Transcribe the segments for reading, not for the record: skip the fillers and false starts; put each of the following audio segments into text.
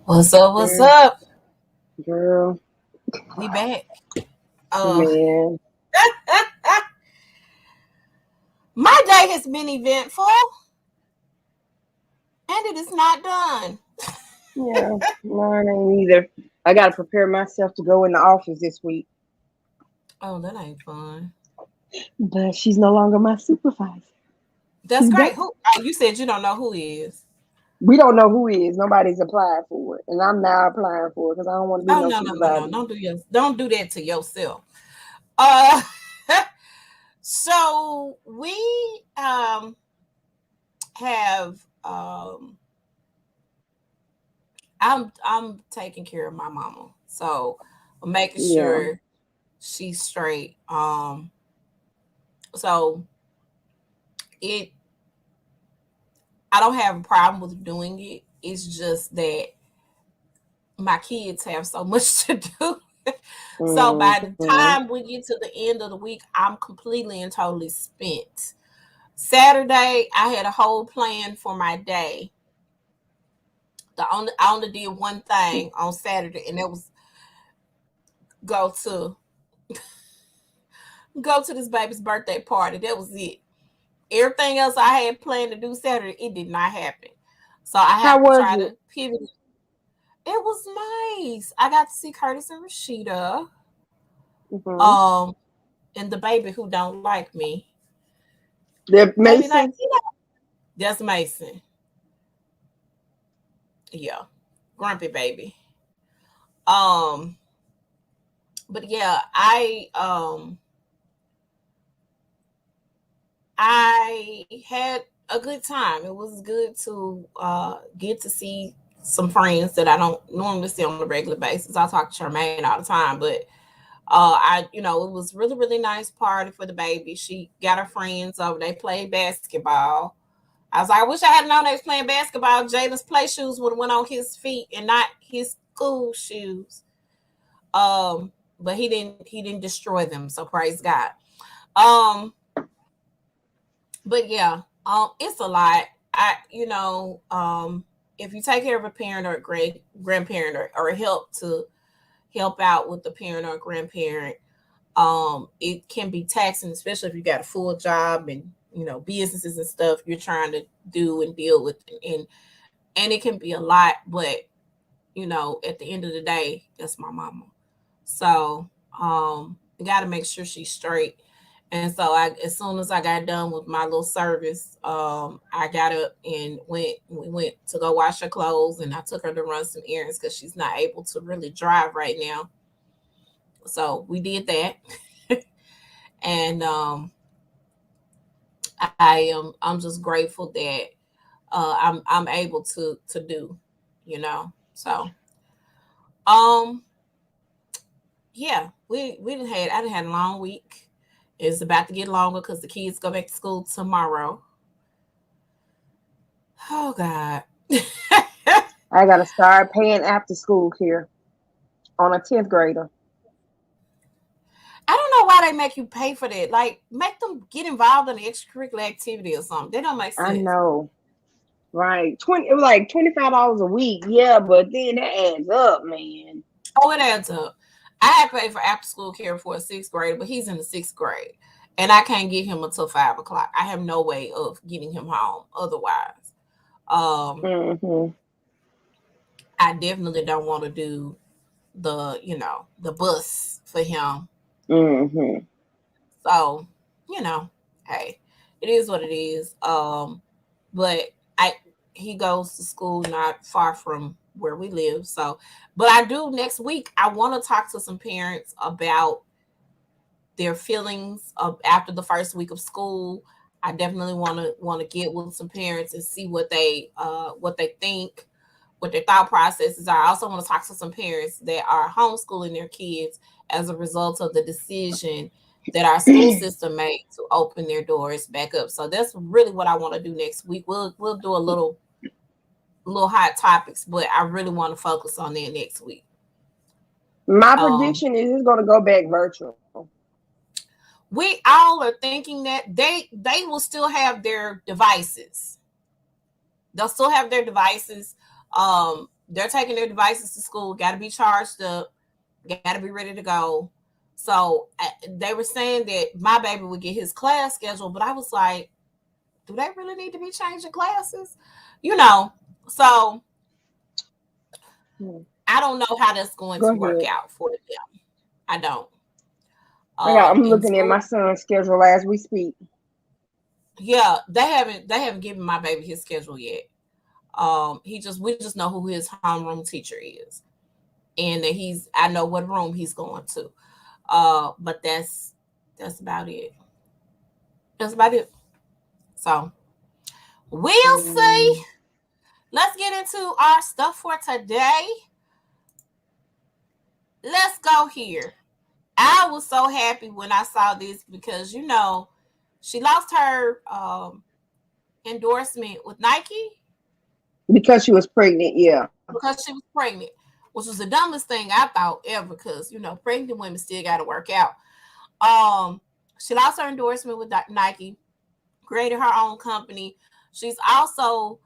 What's up? What's Girl, up? girl, We back. Uh, man. my day has been eventful, and it is not done. Yeah, mine ain't either. I gotta prepare myself to go in the office this week. Oh, that ain't fun. But she's no longer my supervisor. That's She's great. gone. Who? You said you don't know who is. We don't know who is. Nobody's applied for it. And I'm now applying for it because I don't want to be Oh no no! supervisor. Don't do that to yourself. Uh, so we have I'm taking care of my mama, so I'm making Yeah. sure she's straight. So it I don't have a problem with doing it. It's just that my kids have so much to do. So by the Mm-hmm. time we get to the end of the week, I'm completely and totally spent. Saturday, I had a whole plan for my day. I only did one thing on Saturday, and that was go to go to this baby's birthday party. That was it. Everything else I had planned to do Saturday, it did not happen. So I How have to was try it? to pivot. It was nice. I got to see Curtis and Rashida. Mm-hmm. Um, and the baby who don't like me. The Baby, like, Mason? that's Mason. Yeah. Grumpy baby. Um, but yeah, I had a good time. It was good to get to see some friends that I don't normally see on a regular basis. I talk to Charmaine all the time, but it was really nice party for the baby. She got her friends over. They played basketball. I was like, I wish I had known they was playing basketball. Jaden's play shoes would have went on his feet and not his school shoes. But he didn't destroy them. So praise God. Um, but yeah, it's a lot. If you take care of a parent or a grandparent or help out with the parent or grandparent, it can be taxing, especially if you got a full job and businesses and stuff you're trying to do and deal with, and it can be a lot. But at the end of the day, that's my mama. So I got to make sure she's straight. And so as soon as I got done with my little service, I got up and we went to go wash her clothes, and I took her to run some errands because she's not able to really drive right now. So we did that. And I'm just grateful that I'm able to do, So um yeah, we didn't had I done had a long week. It's about to get longer because the kids go back to school tomorrow. Oh God. I gotta start paying after school here on a 10th grader. I don't know why they make you pay for that. Like, make them get involved in the extracurricular activity or something. They don't make I sense. know. Right. It was like $25 a week. Yeah, but then that adds up, man. Oh, it adds up. I had paid for after school care for a sixth grader, but he's in the sixth grade, and I can't get him until 5 o'clock. I have no way of getting him home otherwise. Um, Mm-hmm. I definitely don't want to do the bus for him. Mm-hmm. So, you know, hey, it is what it is. But I he goes to school not far from where we live. So, but I do next week. I want to talk to some parents about their feelings of after the first week of school. I definitely want to get with some parents and see what they think, what their thought processes are. I also want to talk to some parents that are homeschooling their kids as a result of the decision that our school system made to open their doors back up. So that's really what I want to do next week. We'll do a little hot topics, but I really want to focus on that next week. My Um, prediction is it's going to go back virtual. we all are thinking that they will still have their devices. They'll still have their devices. they're taking their devices to school, got to be charged up, got to be ready to go. So they were saying that my baby would get his class schedule, but I was like, do they really need to be changing classes? You know, so I don't know how that's going Go to work ahead. out for them. I don't. I'm In looking at school, my son's schedule as we speak. yeah, they haven't given my baby his schedule yet. We just know who his homeroom teacher is, and that I know what room he's going to. But that's about it. That's about it. So we'll see. Mm. Let's get into our stuff for today. Let's go here. I was so happy when I saw this because she lost her endorsement with Nike Because she was pregnant, yeah. because she was pregnant, which was the dumbest thing I thought ever. Because pregnant women still got to work out. She lost her endorsement with Nike, created her own company. She's also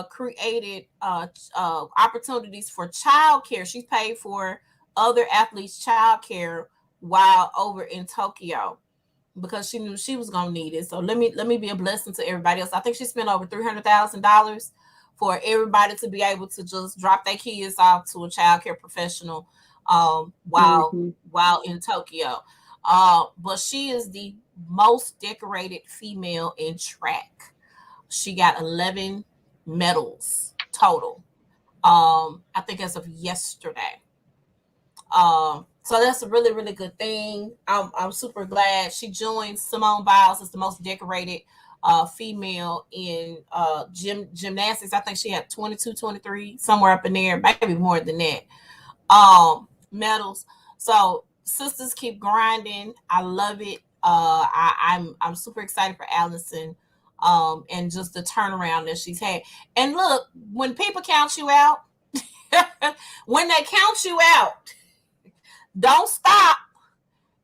created opportunities for childcare. She's paid for other athletes' childcare while over in Tokyo because she knew she was gonna need it. So let me be a blessing to everybody else. I think she spent over $300,000 for everybody to be able to just drop their kids off to a childcare professional while Mm-hmm. in Tokyo. But she is the most decorated female in track. She got 11 medals total. I think as of yesterday. So that's a really, really good thing. I'm super glad she joined Simone Biles as the most decorated female in gymnastics. I think she had 22, 23, somewhere up in there, maybe more than that. Medals. So sisters keep grinding. I love it. I'm super excited for Allison. And just the turnaround that she's had. And look, when people count you out, when they count you out, don't stop.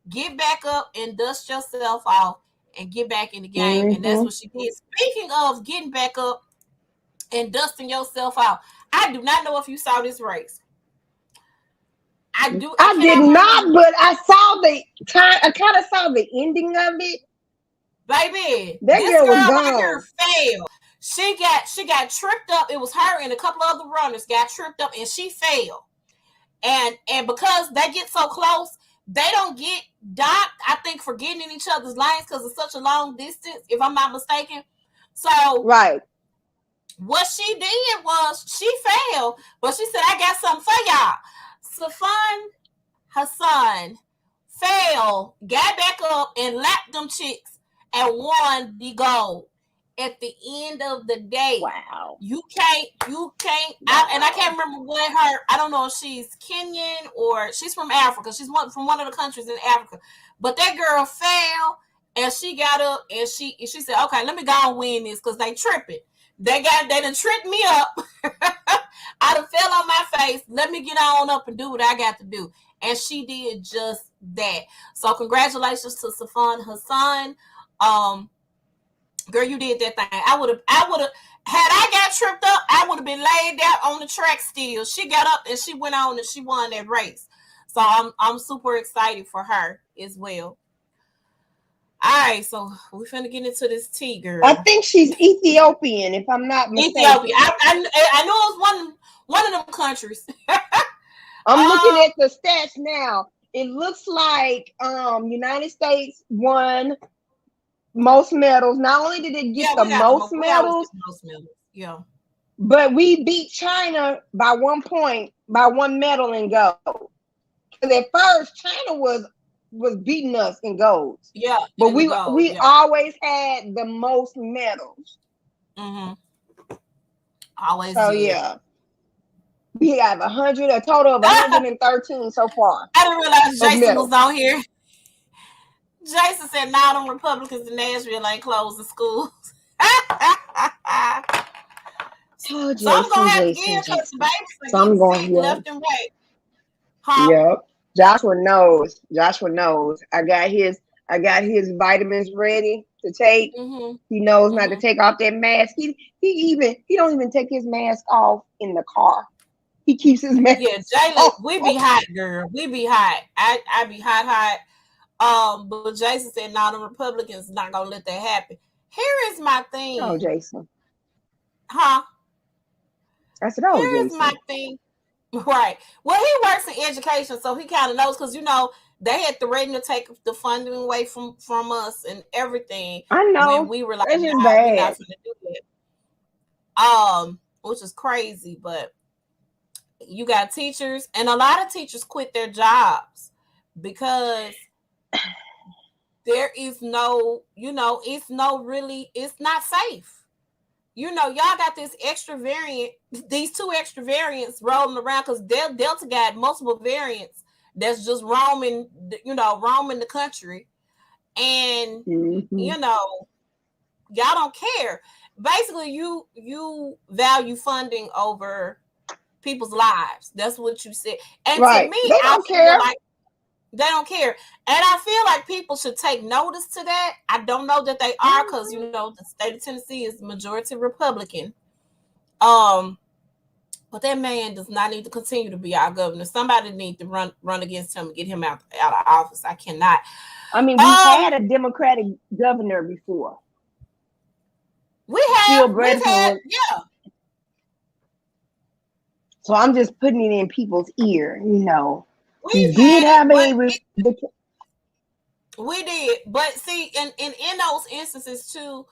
Get back up and dust yourself off and get back in the game. And that's Mm-hmm. what she did. Speaking of getting back up and dusting yourself out, I do not know if you saw this race. I I did cannot not, remember. but I saw the time. I kind of saw the ending of it. Baby, That this girl girl was right here gone. failed. She got tripped up. It was her and a couple other runners got tripped up and she failed. And because they get so close, they don't get docked, I think, for getting in each other's lanes because it's such a long distance, if I'm not mistaken. So Right. what she did was she failed, but she said, I got something for y'all. Safan Hassan fell, got back up, and lapped them chicks and won the gold. At the end of the day, Wow. and I Wow. can't remember what I don't know if she's Kenyan or she's from Africa. She's from one of the countries in Africa. But that girl fell and she got up and she said, okay, let me go and win this because they tripping. They done tripped me up. I done fell on my face. Let me get on up and do what I got to do. And she did just that. So congratulations to Safan Hassan. Girl, you did that thing. I would have had I got tripped up, I would have been laid down on the track still. She got up and she went on and she won that race. So I'm super excited for her as well. All right, so we finna get into this tea, I girl. think she's Ethiopian, if I'm not Ethiopia. mistaken. I knew it was one of them countries. I'm looking um, at the stats now. It looks like United States won most medals. Not only did it get yeah, the most we always get medals, the most medals. Yeah. but we beat China by 1 point, by one medal in gold. Because at first China was beating us in golds, Yeah, but in the we gold. we Yeah. always had the most medals. Mm-hmm. Always So did. yeah, we have a total of I 113 so far didn't realize of Jason was medals. on here. Jason said, "Now them Republicans in Nashville ain't closing schools." Oh, So I'm gonna Jason, have to give Jason, because the Jason. babies are So I'm getting going, sick yeah. left and right. Huh? Yep. Joshua knows. Joshua knows. I got his vitamins ready to take. Mm-hmm. He knows not to Mm-hmm. take off that mask. He don't even take his mask off in the car. He keeps his mouth. Yeah, Jalen, we be hot, girl. We be hot. I be hot. But Jason said, "No, the Republicans not gonna let that happen." Here is my thing, Oh, Jason. huh? I said, oh, Here is Jason. my thing, right? Well, he works in education, so he kind of knows because they had threatened to take the funding away from us and everything I when know. we were like, That's just "Nah, we're not bad. going to do it." Which is crazy, but you got teachers, and a lot of teachers quit their jobs because there is no, it's not safe. Y'all got this extra variant, these two extra variants rolling around because Delta got multiple variants that's just roaming the country. And, y'all don't care. Basically, you value funding over people's lives. That's what you said. And to Right. me, They I don't feel care. like they don't care. And I feel like people should take notice to that. I don't know that they are because, the state of Tennessee is majority Republican. But that man does not need to continue to be our governor. Somebody needs to run against him and get him out of office. I cannot. I mean, we've had a Democratic governor before. We've had, yeah. So I'm just putting it in people's ear, We did have we did, but see, in those instances too,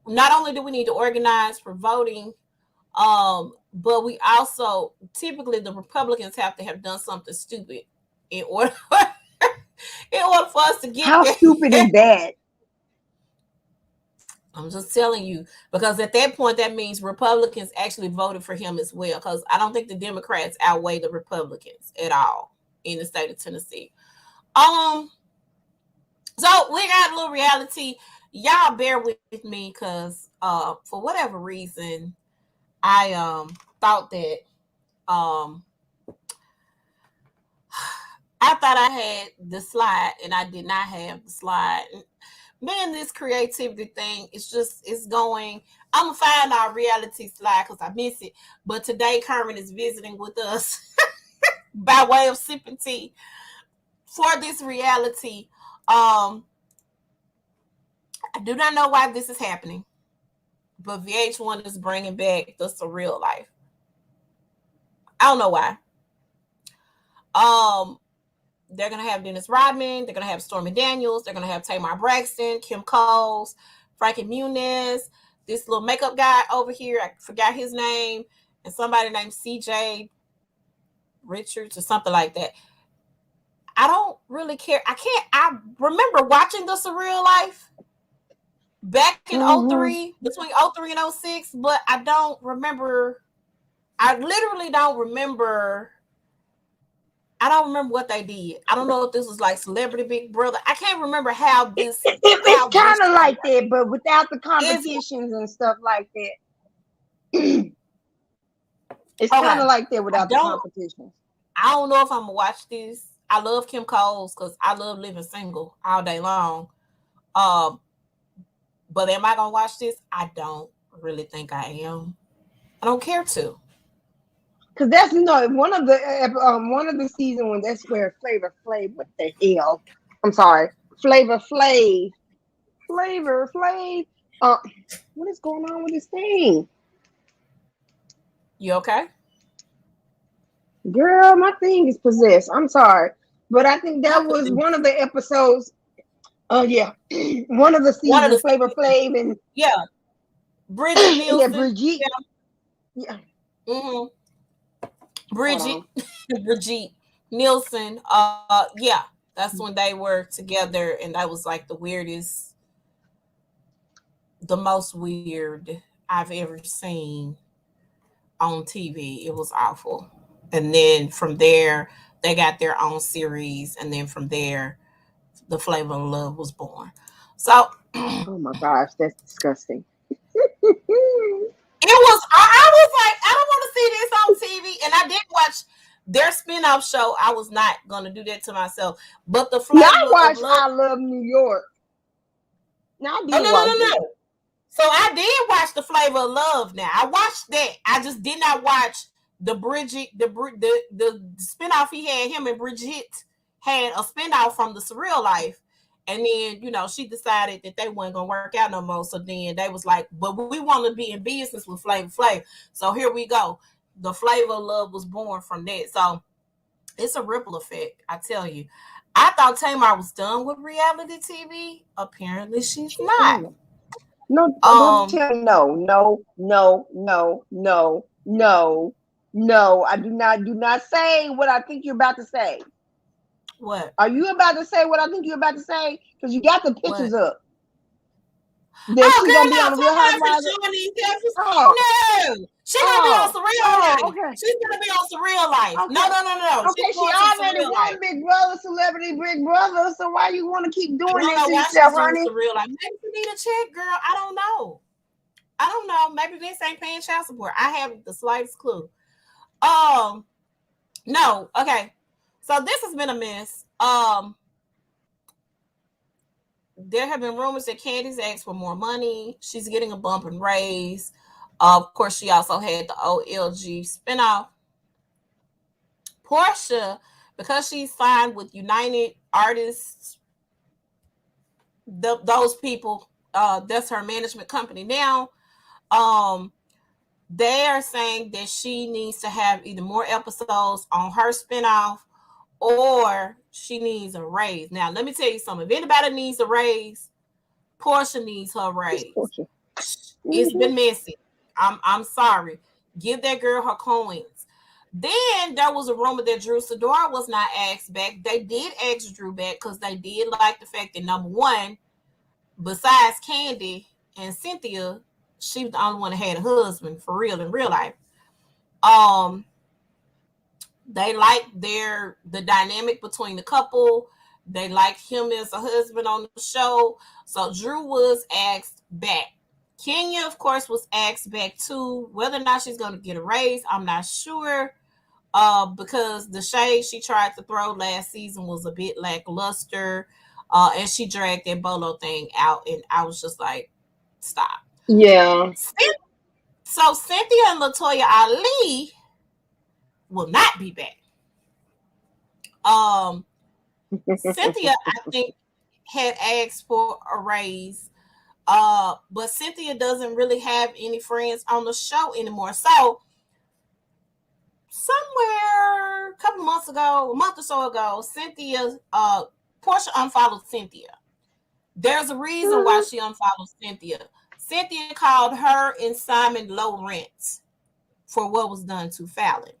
not only do we need to organize for voting, but we also typically the Republicans have to have done something stupid in order for us to get How there. stupid is that? I'm just telling you, because at that point that means Republicans actually voted for him as well. Because I don't think the Democrats outweigh the Republicans at all in the state of Tennessee. So we got a little reality. Y'all bear with me because for whatever reason, I thought that I thought I had the slide and I did not have the slide. Man, this creativity thing, it's going. I'm gonna find our reality slide because I miss it. But today Carmen is visiting with us by way of sipping tea for this reality. I do not know why this is happening, but VH1 is bringing back the Surreal Life. I don't know why. They're gonna have Dennis Rodman. They're gonna have Stormy Daniels. They're gonna have Tamar Braxton, Kim Coles, Frankie Muniz. This little makeup guy over here, I forgot his name, and somebody named CJ Richards or something like that. I don't really care. I remember watching the Surreal Life back in 03, between 03 and 06, but I literally don't remember. I don't remember what they did. I don't know if this was like Celebrity Big Brother. I can't remember how this. It's kind of like that, but without the competitions and stuff like that. It's kind of like that without the competitions. I don't know if I'm gonna watch this. I love Kim Coles because I love living single all day long. But am I gonna watch this? I don't really think I am. I don't care to. Cause that's one of the season when that's where Flavor Flav. What the hell? I'm sorry, Flavor Flav. What is going on with this thing? You okay? Girl, my thing is possessed. I'm sorry, but I think that was one of the episodes. Oh yeah, one of the seasons. Flavor Flav and Bridget Nielsen. Yeah, Brigitte. Yeah. Mm-hmm. Brigitte Nielsen. Yeah, that's when they were together, and that was like the most weird I've ever seen on TV. It was awful. And then from there, they got their own series, and then from there, the Flavor of Love was born. So, oh my gosh, that's disgusting. It was. I was like, I don't want to see this on TV, and I did watch their spinoff show. I was not going to do that to myself, but the Flavor I watched of Love. I Love New York. Now I did no. So I did watch the Flavor of Love. Now I watched that. I just did not watch the Bridget, the spinoff he had, him and Bridget had a spinoff from the Surreal Life. And then, you know, she decided that they weren't gonna work out no more. So then they was like, but we want to be in business with Flavor Flav. So here we go. The Flavor of Love was born from that. So it's a ripple effect, I tell you. I thought Tamar was done with reality TV. Apparently she's not. No, don't tell me no. I do not say what I think you're about to say. What? Are you about to say what I think you're about to say? Because you got the pictures What? up. That she girl, gonna be no, on the Real Housewives. No, she gonna be on Surreal Life. Okay. She's gonna be on Surreal Life. Okay. No. Okay, she already won Big Brother, Celebrity Big Brother. So why you want to keep doing it to yourself, honey? Surreal Life. Maybe you need a check, girl. I don't know. Maybe Vince ain't paying child support. I haven't the slightest clue. No. Okay. So this has been a mess. There have been rumors that Candy's asked for more money. She's getting a bump and raise. Of course, she also had the OLG spinoff. Portia, because she's signed with United Artists, those people, that's her management company now. They are saying that she needs to have either more episodes on her spinoff or she needs a raise. Now, let me tell you something. If anybody needs a raise, Portia needs her raise. It's been messy. I'm sorry. Give that girl her coins. Then there was a rumor that Drew Sidora was not asked back. They did ask Drew back because they did like the fact that, number one, besides Candy and Cynthia, she was the only one that had a husband for real in real life. They liked the dynamic between the couple. They liked him as a husband on the show. So Drew was asked back. Kenya, of course, was asked back too. Whether or not she's going to get a raise, I'm not sure. Because the shade she tried to throw last season was a bit lackluster. And she dragged that Bolo thing out. And I was just like, stop. Yeah. So Cynthia and Latoya Ali will not be back. Cynthia, I think, had asked for a raise. But Cynthia doesn't really have any friends on the show anymore. So somewhere a couple months ago, a month or so ago, Portia unfollowed Cynthia. There's a reason why she unfollowed Cynthia. Cynthia called her and Simon low rent for what was done to Fallon.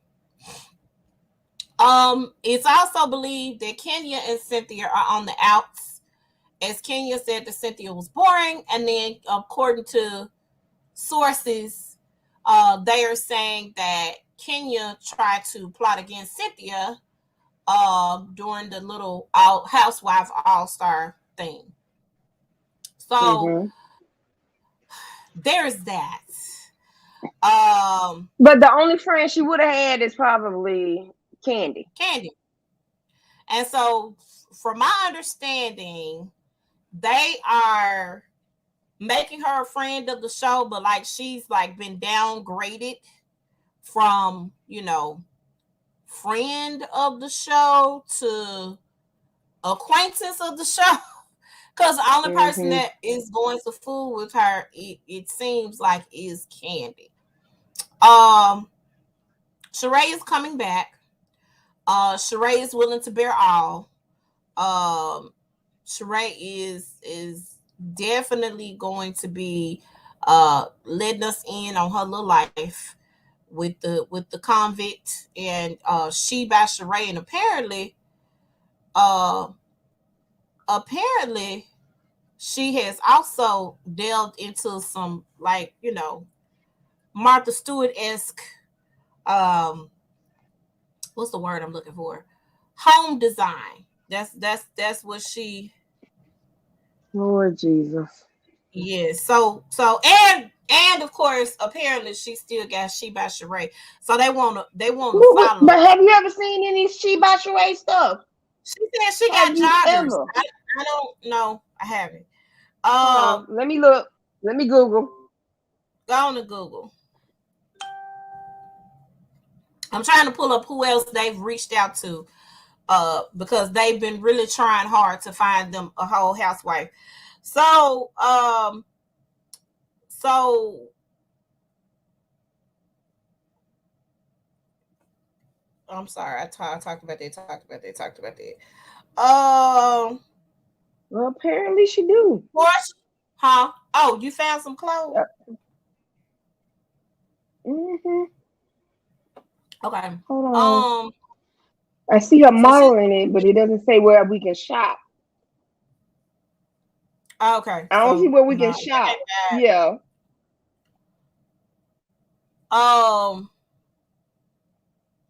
It's also believed that Kenya and Cynthia are on the outs, as Kenya said that Cynthia was boring, and then according to sources, they are saying that Kenya tried to plot against Cynthia during the little Housewife All-Star thing. So there's that. But the only friend she would have had is probably Candy. And so, from my understanding, they are making her a friend of the show, but like she's like been downgraded from, friend of the show to acquaintance of the show. Because the only person that is going to fool with her, it seems like, is Candy. Sheree is coming back. Sheree is willing to bear all. Sheree is definitely going to be letting us in on her little life with the convict, and she by Sheree, and apparently she has also delved into some, like, Martha Stewart-esque, what's the word I'm looking for? Home design. That's what she. Lord Jesus. Yes. So and of course, apparently she still got She by Sheree. So they wanna follow. But have you ever seen any She by Sheree stuff? She said she got joggers. I don't know. I haven't. Let me look. Let me Google. Go on to Google. I'm trying to pull up who else they've reached out to, because they've been really trying hard to find them a whole housewife. So I'm sorry, I talked about that. Well, apparently she do. Portia, huh? Oh, you found some clothes? Mm-hmm. Okay. Hold on. I see her modeling it, but it doesn't say where we can shop. Okay. I don't see where we can shop. Yeah.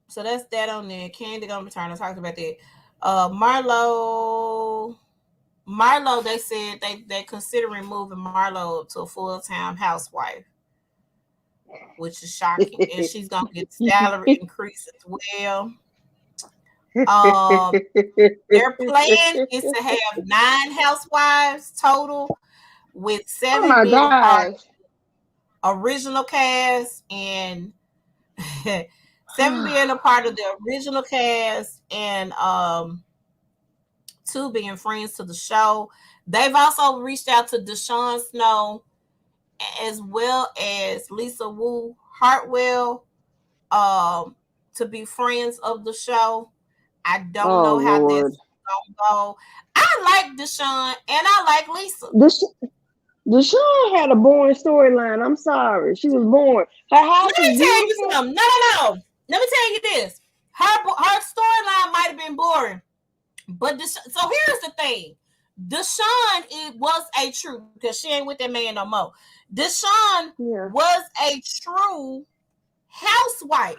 So that's that on there. Candy gonna return. I talked about that. Marlo, they said they considering moving Marlo to a full-time housewife, which is shocking. And she's gonna get salary increase as well. Their plan is to have 9 housewives total, with 7 being part of the original cast and 7 being a part of the original cast and 2 being friends to the show. They've also reached out to Deshaun Snow as well as Lisa Wu Hartwell to be friends of the show. I don't know how this gonna go. I like Deshaun and I like Lisa. Deshaun had a boring storyline. I'm sorry. She was boring. Her house Let me tell you something. No. Let me tell you this. Her storyline might have been boring, but so here's the thing. Deshaun, it was a true, because she ain't with that man no more. Deshaun was a true housewife.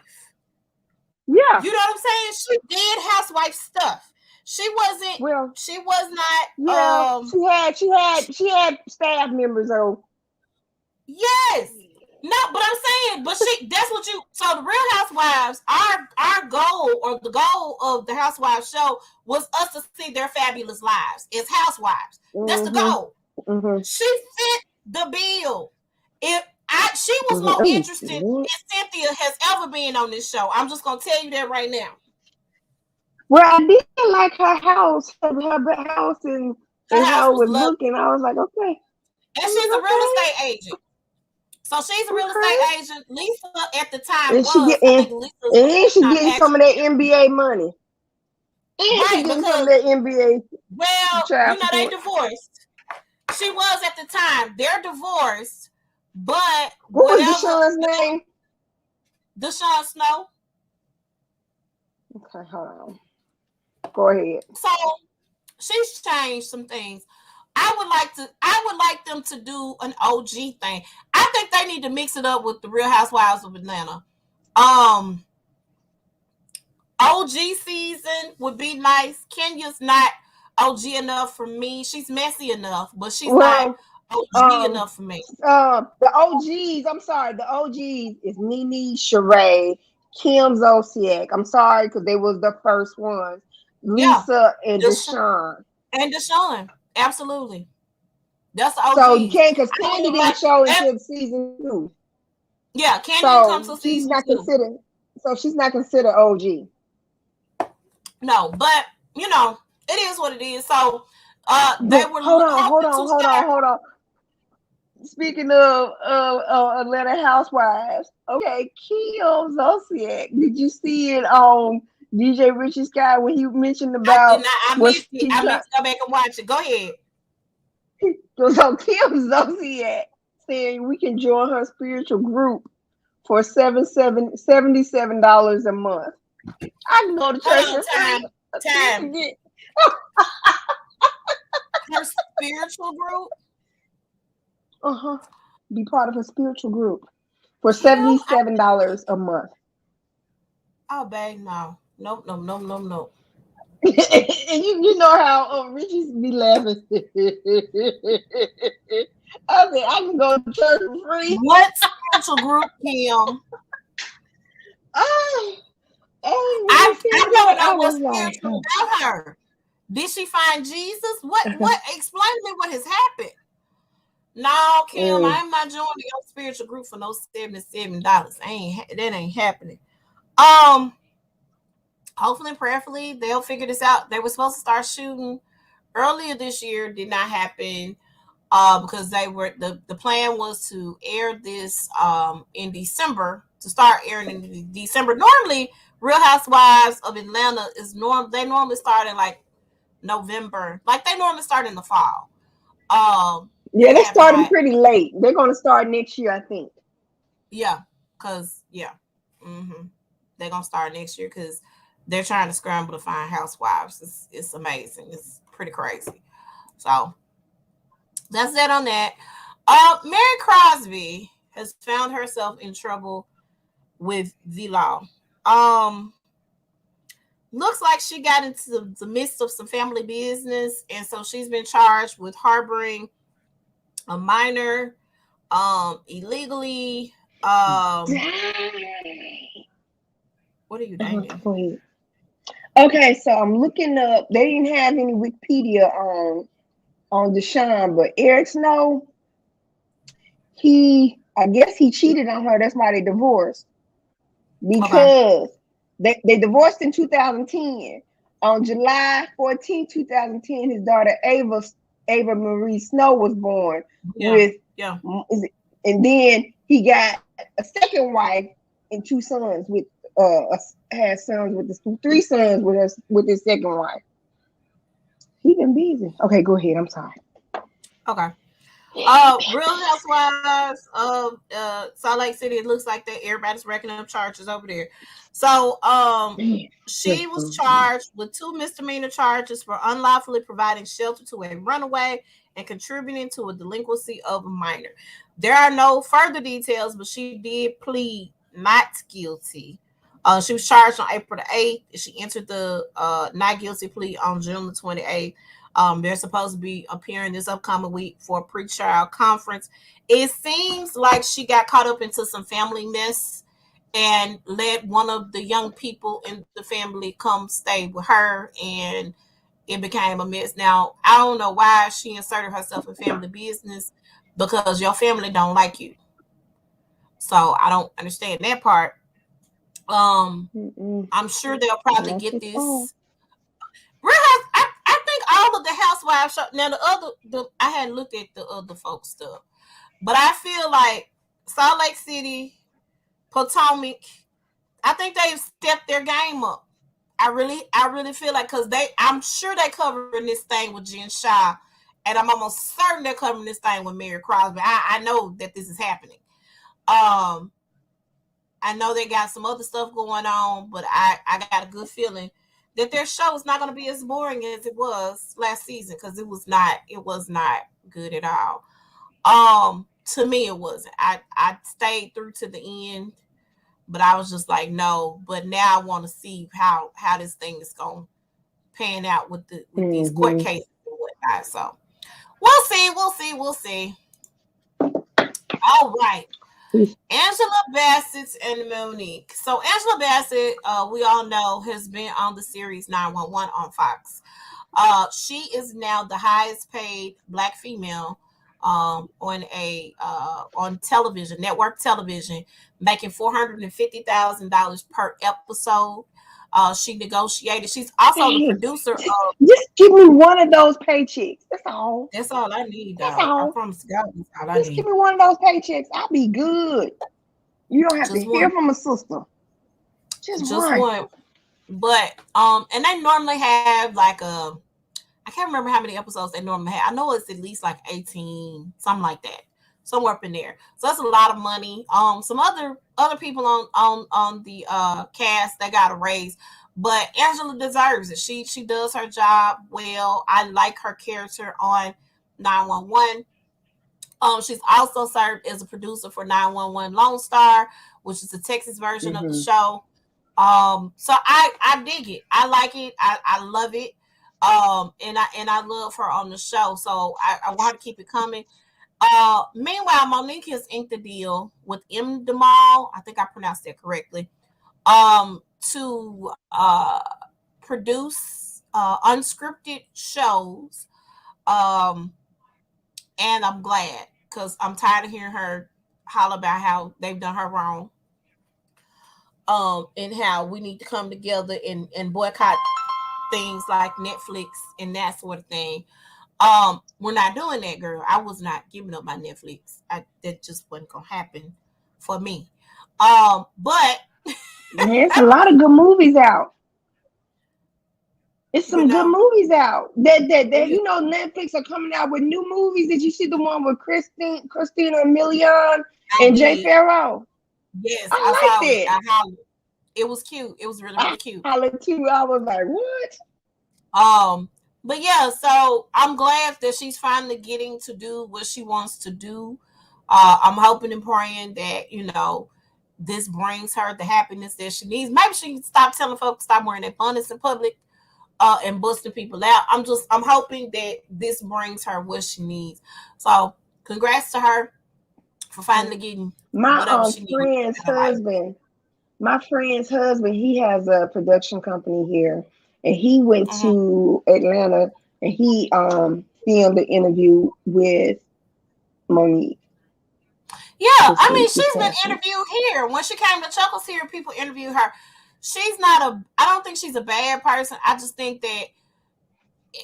Yeah. You know what I'm saying? She did housewife stuff. She wasn't. Well, she was not. Yeah, she had staff members though. Yes. No, but I'm saying, but that's what you. So the Real Housewives, our goal, or the goal of the Housewives show, was us to see their fabulous lives as housewives. That's the goal. Mm-hmm. She fit the bill. She was more interested than Cynthia has ever been on this show. I'm just gonna tell you that right now. Well, I did like her house, her house, and how it was looking. I was like, okay. And she's a real estate agent. So she's a real estate agent. Lisa at the time and she getting some of that NBA money. And she getting some of that NBA. Well, they divorced. She was at the time. They're divorced. But what was Deshaun's name? Deshaun Snow. Okay, hold on. Go ahead. So she's changed some things. I would like them to do an OG thing. I think they need to mix it up with the Real Housewives of Atlanta. OG season would be nice. Kenya's not OG enough for me. She's messy enough, but she's not OG enough for me. The OGs, I'm sorry, the OGs is Nene, Sheree, Kim Zolciak. I'm sorry, because they was the first ones. Lisa and Deshaun. Absolutely. That's the OG. So you can't, because Candy didn't show until season 2. Yeah, Candy comes to season 2. So she's not considered OG. No, but it is what it is. So they were hold on. Speaking of Atlanta Housewives, okay, Kim Zolciak, did you see it on DJ Richie Sky when he mentioned about? I missed it. I missed to go back and watch it. Go ahead. So Kim Zolciak saying we can join her spiritual group for $77 a month. I can go to church for time. Her spiritual group? Be part of a spiritual group for $77 a month. Oh, babe, no. Nope. And you know how Richie's be laughing. I said, I can go to church for free. What spiritual group, Kim? I don't know what's spiritual about her. Did she find Jesus? What? Explain to me what has happened. No, Kim, I'm not joining your spiritual group for no $77. That ain't happening. Um, hopefully and prayerfully they'll figure this out. They were supposed to start shooting earlier this year, did not happen. Because the plan was to air this in December, to start airing in December. Normally, Real Housewives of Atlanta they normally start in like November, like they normally start in the fall. Yeah, They they're have starting not, pretty late. They're going to start next year, I think. yeah, because yeah, mm-hmm. They're gonna start next year because they're trying to scramble to find housewives. It's amazing. It's pretty crazy. So that's that on that. Mary Crosby has found herself in trouble with the law. Um, looks like she got into the midst of some family business, and so she's been charged with harboring a minor illegally. Um, Dang. what are you Uh-huh, naming? go ahead. Okay, so I'm looking up. They didn't have any Wikipedia on Deshaun, but Eric Snow, I guess he cheated on her. That's why they divorced, Okay. because they divorced in 2010. On July 14, 2010, his daughter Ava Marie Snow was born Yeah. with, Yeah. and then he got a second wife and two sons with had sons with three sons with us with his second wife. He been busy. Okay, go ahead. I'm sorry. Okay. Real Housewives of Salt Lake City. It looks like that everybody's racking up charges over there. So, she was charged with two misdemeanor charges for unlawfully providing shelter to a runaway and contributing to a delinquency of a minor. There are no further details, but she did plead not guilty. She was charged on April the 8th. She entered the not guilty plea on June the 28th. They're supposed to be appearing this upcoming week for a pre-trial conference. It seems like she got caught up into some family mess and let one of the young people in the family come stay with her, and it became a mess. Now, I don't know why she inserted herself in family business, because your family don't like you. So I don't understand that part. Um, Mm-mm. I'm sure they'll probably Not get too far. this. Real House, I think all of the housewives show, now I hadn't looked at the other folks stuff, but I feel like Salt Lake City, Potomac, I think they've stepped their game up. I really feel like, because I'm sure they're covering this thing with Jen Shaw, and I'm almost certain they're covering this thing with Mary Crosby. I know that this is happening. Um, I know they got some other stuff going on, but I got a good feeling that their show is not going to be as boring as it was last season, because it was not good at all. To me it wasn't. I stayed through to the end, but I was just like, no. But now I want to see how this thing is going to pan out with these court Mm-hmm. cases and whatnot. So we'll see. All right. Angela Bassett and Monique. So Angela Bassett, we all know, has been on the series 911 on Fox. She is now the highest paid Black female on television, network television, making $450,000 per episode. She negotiated. She's also the Hey, producer of. just give me one of those paychecks. That's all. That's all I need, That's dog. I all. promise to God, that's all I Just give need. me one of those paychecks. I'll be good. You don't have to Just hear one, from a sister. Just just one. one. But and they normally have like I can't remember how many episodes they normally have. I know it's at least like 18, something like that. Somewhere up in there. So that's a lot of money. Some other people on the cast, they got a raise. But Angela deserves it. She does her job well. I like her character on 911. She's also served as a producer for 911 Lone Star, which is the Texas version of the Mm-hmm. show. So I dig it. I like it. I love it. And I love her on the show. So I want her to keep it coming. Meanwhile, Monique has inked the deal with M. Demal. I think I pronounced that correctly. To produce unscripted shows. Um, and I'm glad, because I'm tired of hearing her holler about how they've done her wrong. and how we need to come together and boycott things like Netflix and that sort of thing. We're not doing that, girl. I was not giving up my Netflix. That just wasn't gonna happen for me. But There's a lot of good movies out. It's you some good know, movies out. That it, you know, Netflix are coming out with new movies. Did you see the one with Christina Milian I and Jay did. Farrow? Yes, I I saw liked it. it. I hollered. It was cute. It was really, really I cute. hollered too. I was like, what? Um, but yeah, so I'm glad that she's finally getting to do what she wants to do. I'm hoping and praying that, this brings her the happiness that she needs. Maybe she can stop telling folks stop wearing their bonnets in public, and busting people out. I'm hoping that this brings her what she needs. So congrats to her for finally getting My whatever she needs friend's in her life. husband, he has a production company here, and he went Mhm. to Atlanta and he filmed an interview with Monique Yeah, this I mean, week, this she's been past week. interviewed here. When she came to Chuckles here, people interviewed her. She's not I don't think she's a bad person. I just think that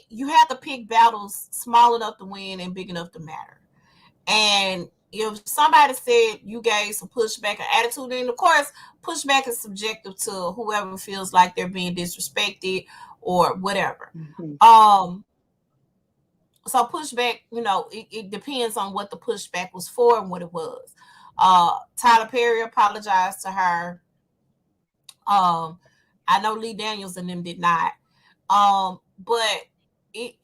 you have to pick battles small enough to win and big enough to matter. And if somebody said you gave some pushback or attitude, then of course, pushback is subjective to whoever feels like they're being disrespected or whatever. Mhm. Um, so pushback, it depends on what the pushback was for and what it was. Tyler Perry apologized to her. Um, I know Lee Daniels and them did not. But it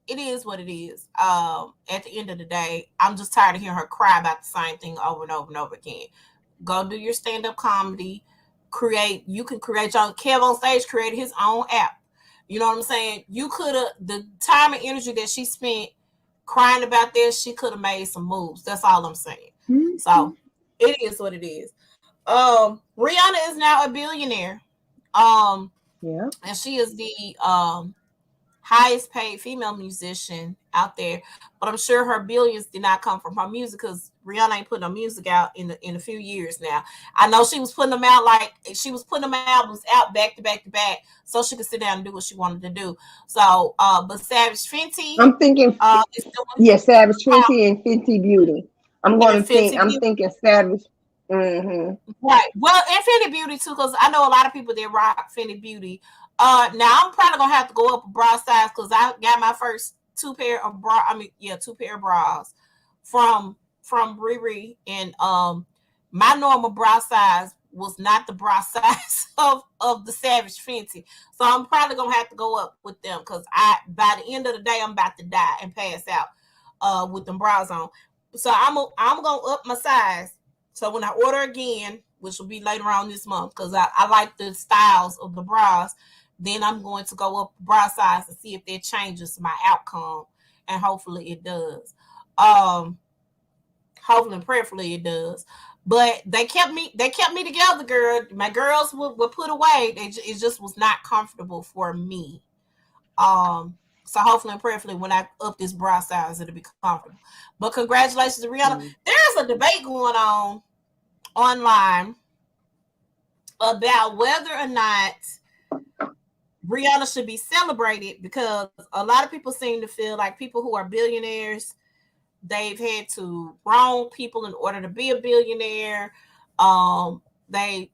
is what it is. At the end of the day, I'm just tired of hearing her cry about the same thing over and over and over again. Go do your stand-up comedy. You can create your Kev on stage created his own app. You know what I'm saying? You could have the time and energy that she spent crying about this, she could have made some moves. That's all I'm saying. Mhm. So it is what it is. Rihanna is now a billionaire. Yeah. And she is the highest paid female musician out there. But I'm sure her billions did not come from her music because Rihanna ain't putting her music out in a few years now. I know she was putting them out like she was putting them albums out back to back to back so she could sit down and do what she wanted to do. So, but Savage Fenty I'm thinking, is doing yeah, Savage Fenty and Fenty Beauty. and Fenty I'm Beauty. thinking Savage. Hmm. Right. Well, and Fenty Beauty too, because I know a lot of people that rock Fenty Beauty. Now I'm probably gonna have to go up a bra size because I got my first two pair of bras from Riri, and my normal bra size was not the bra size of the Savage Fenty, so I'm probably gonna have to go up with them because I by the end of the day I'm about to die and pass out with them bras on. So I'm gonna up my size so when I order again, which will be later on this month, because I like the styles of the bras, then I'm going to go up bra size to see if that changes my outcome, and hopefully it does. Um, Hopefully and prayerfully it does. But they kept me together, girl. My girls were put away. It just was not comfortable for me. So hopefully and prayerfully, when I up this bra size, it'll be comfortable. But congratulations to Rihanna. There's a debate going on online about whether or not Rihanna should be celebrated because a lot of people seem to feel like people who are billionaires, they've had to wrong people in order to be a billionaire. They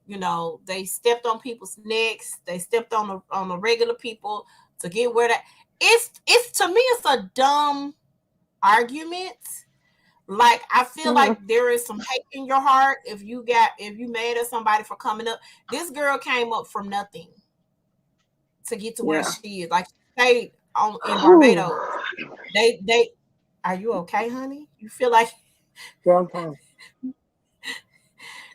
stepped on people's necks. They stepped on the regular people to get where that. It's to me, it's a dumb argument. Like I feel like there is some hate in your heart if you mad at somebody for coming up. This girl came up from nothing to get to where Yeah. she is. Like she stayed on in Whew. Barbados. They are you okay, honey? You feel like Yeah, I'm fine.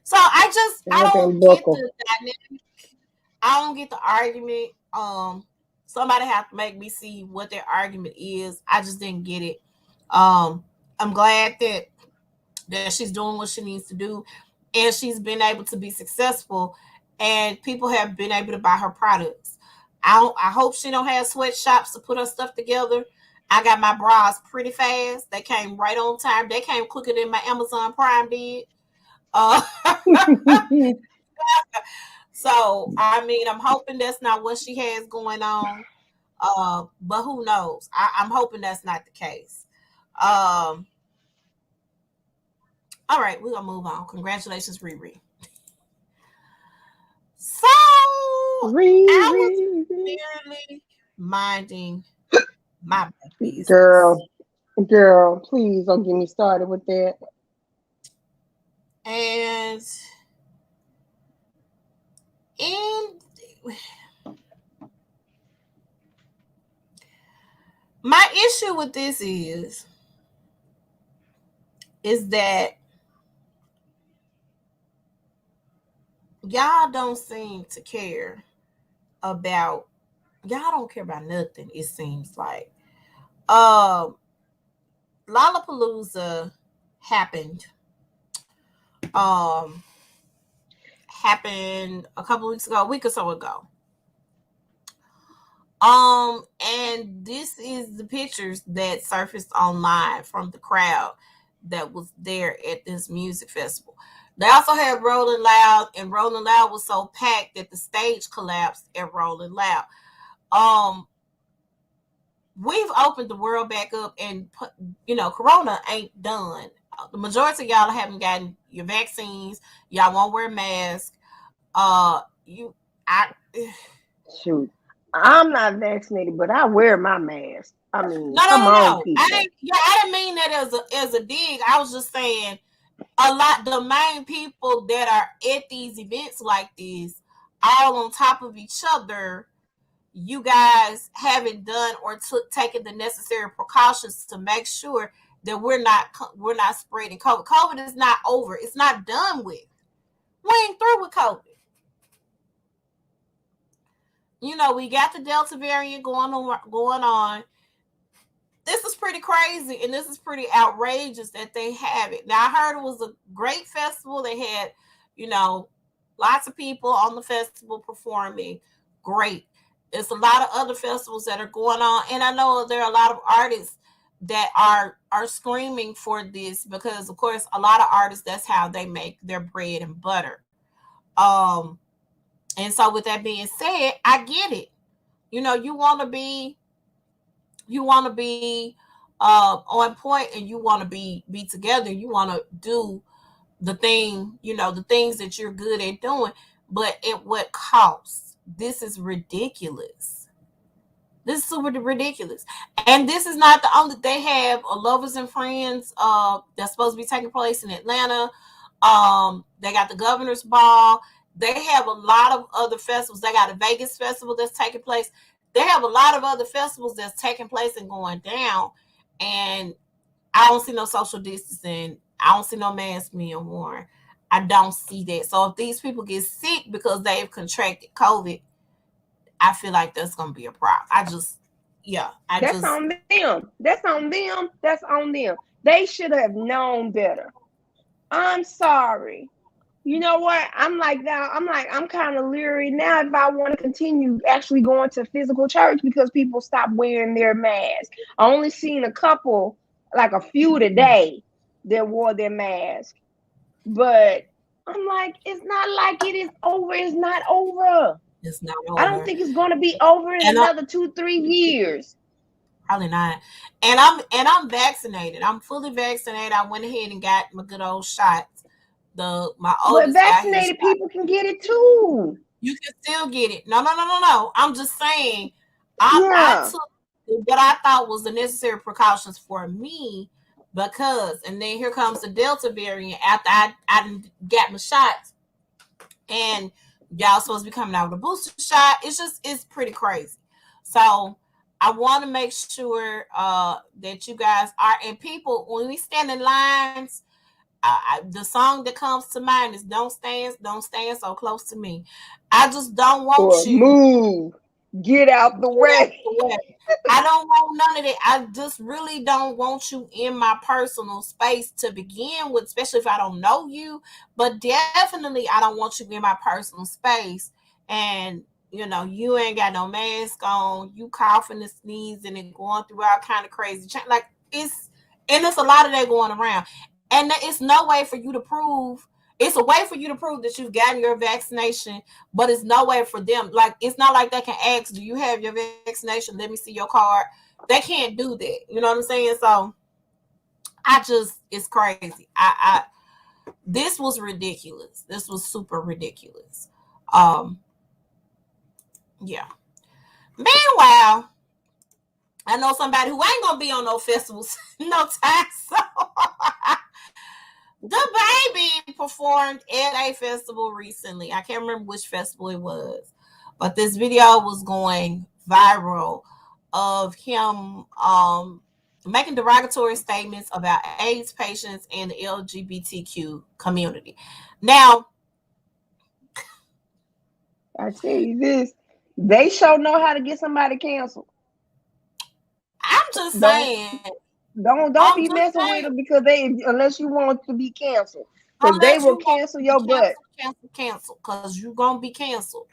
so I Everything don't get buckle. the dynamic. I don't get the argument. Somebody have to make me see what their argument is. I just didn't get it. I'm glad that she's doing what she needs to do and she's been able to be successful and people have been able to buy her products. I hope she don't have sweatshops to put her stuff together. I got my bras pretty fast. They came right on time. They came quicker than my Amazon Prime did. Uh, So I mean, I'm hoping that's not what she has going on. But who knows? I'm hoping that's not the case. Um, all right, we're gonna move on. Congratulations, Riri. So I was Riri. merely minding my business. Girl, girl, please don't get me started with that. And in my issue with this is that y'all don't seem to care about y'all don't care about nothing, it seems like. Um Lollapalooza happened. Um happened a couple weeks ago, a week or so ago. And this is the pictures that surfaced online from the crowd that was there at this music festival. They also had Rolling Loud, and Rolling Loud was so packed that the stage collapsed at Rolling Loud. Um, we've opened the world back up, and Corona ain't done. The majority of y'all haven't gotten your vaccines. Y'all won't wear masks. You, I. Shoot. I'm not vaccinated, but I wear my mask. I mean, No, no, come no, on, no. I people. didn't. Yeah, I didn't mean that as a dig. I was just saying a lot. The main people that are at these events like this, all on top of each other, you guys haven't done or taken the necessary precautions to make sure that we're not spreading COVID. COVID is not over. It's not done with. We ain't through with COVID. We got the Delta variant going on. This is pretty crazy and this is pretty outrageous that they have it. Now I heard it was a great festival. They had, you know, lots of people on the festival performing. Great. There's a lot of other festivals that are going on, and I know there are a lot of artists that are screaming for this because, of course, a lot of artists, that's how they make their bread and butter. Um, and so with that being said, I get it. You want to be on point, and you want to be together. You want to do the things that you're good at doing, but at what cost? This is ridiculous. This is super ridiculous. And this is not the only. They have a Lovers and Friends that's supposed to be taking place in Atlanta. They got the Governor's Ball. They have a lot of other festivals. They got a Vegas festival that's taking place. They have a lot of other festivals that's taking place and going down. And I don't see no social distancing. I don't see no masks being worn. I don't see that. So if these people get sick because they've contracted COVID, I feel like that's gonna be a problem. Yeah, I That's just, on them. That's on them. That's on them. They should have known better. I'm sorry. You know what? I'm like now. I'm kind of leery now if I want to continue actually going to physical church because people stop wearing their masks. I only seen a couple, like a few today, that wore their mask. But I'm like, it's not like it is over. It's not over. it's not I don't over. think it's going to be over in And another 2-3 years. probably not. And I'm vaccinated. I'm fully vaccinated. I went ahead and got my good old shots. My But oldest got his vaccinated shot. people can get it too. You can still get it. No, no, no, no, no. I'm just saying, I Yeah. took what I thought was the necessary precautions for me because, and then here comes the Delta variant after I got my shots, and y'all supposed to be coming out with a booster shot. It's pretty crazy. So I want to make sure that you guys are, and people, when we stand in lines, the song that comes to mind is don't stand so close to me. I just don't want Or you move. Get out the get out way. the way. I don't want none of that. I just really don't want you in my personal space to begin with, especially if I don't know you. But definitely, I don't want you in my personal space. And you ain't got no mask on. You coughing and sneezing and going through all kind of crazy and there's a lot of that going around. And it's no way for you to prove. It's a way for you to prove that you've gotten your vaccination, but it's no way for them. Like, it's not like they can ask, do you have your vaccination? Let me see your card. They can't do that. You know what I'm saying? So it's crazy. This was ridiculous. This was super ridiculous. Um, yeah. Meanwhile, I know somebody who ain't gonna be on no festivals no time. So the baby performed at a festival recently. I can't remember which festival it was, but this video was going viral of him making derogatory statements about AIDS patients and the LGBTQ community. Now, I tell you this, they sure know how to get somebody canceled. I'm just Don't saying. don't I'm be just messing with saying. them because they, unless you want to be canceled, because they Unless will you want cancel to be your butt. cancel, because you're gonna be canceled.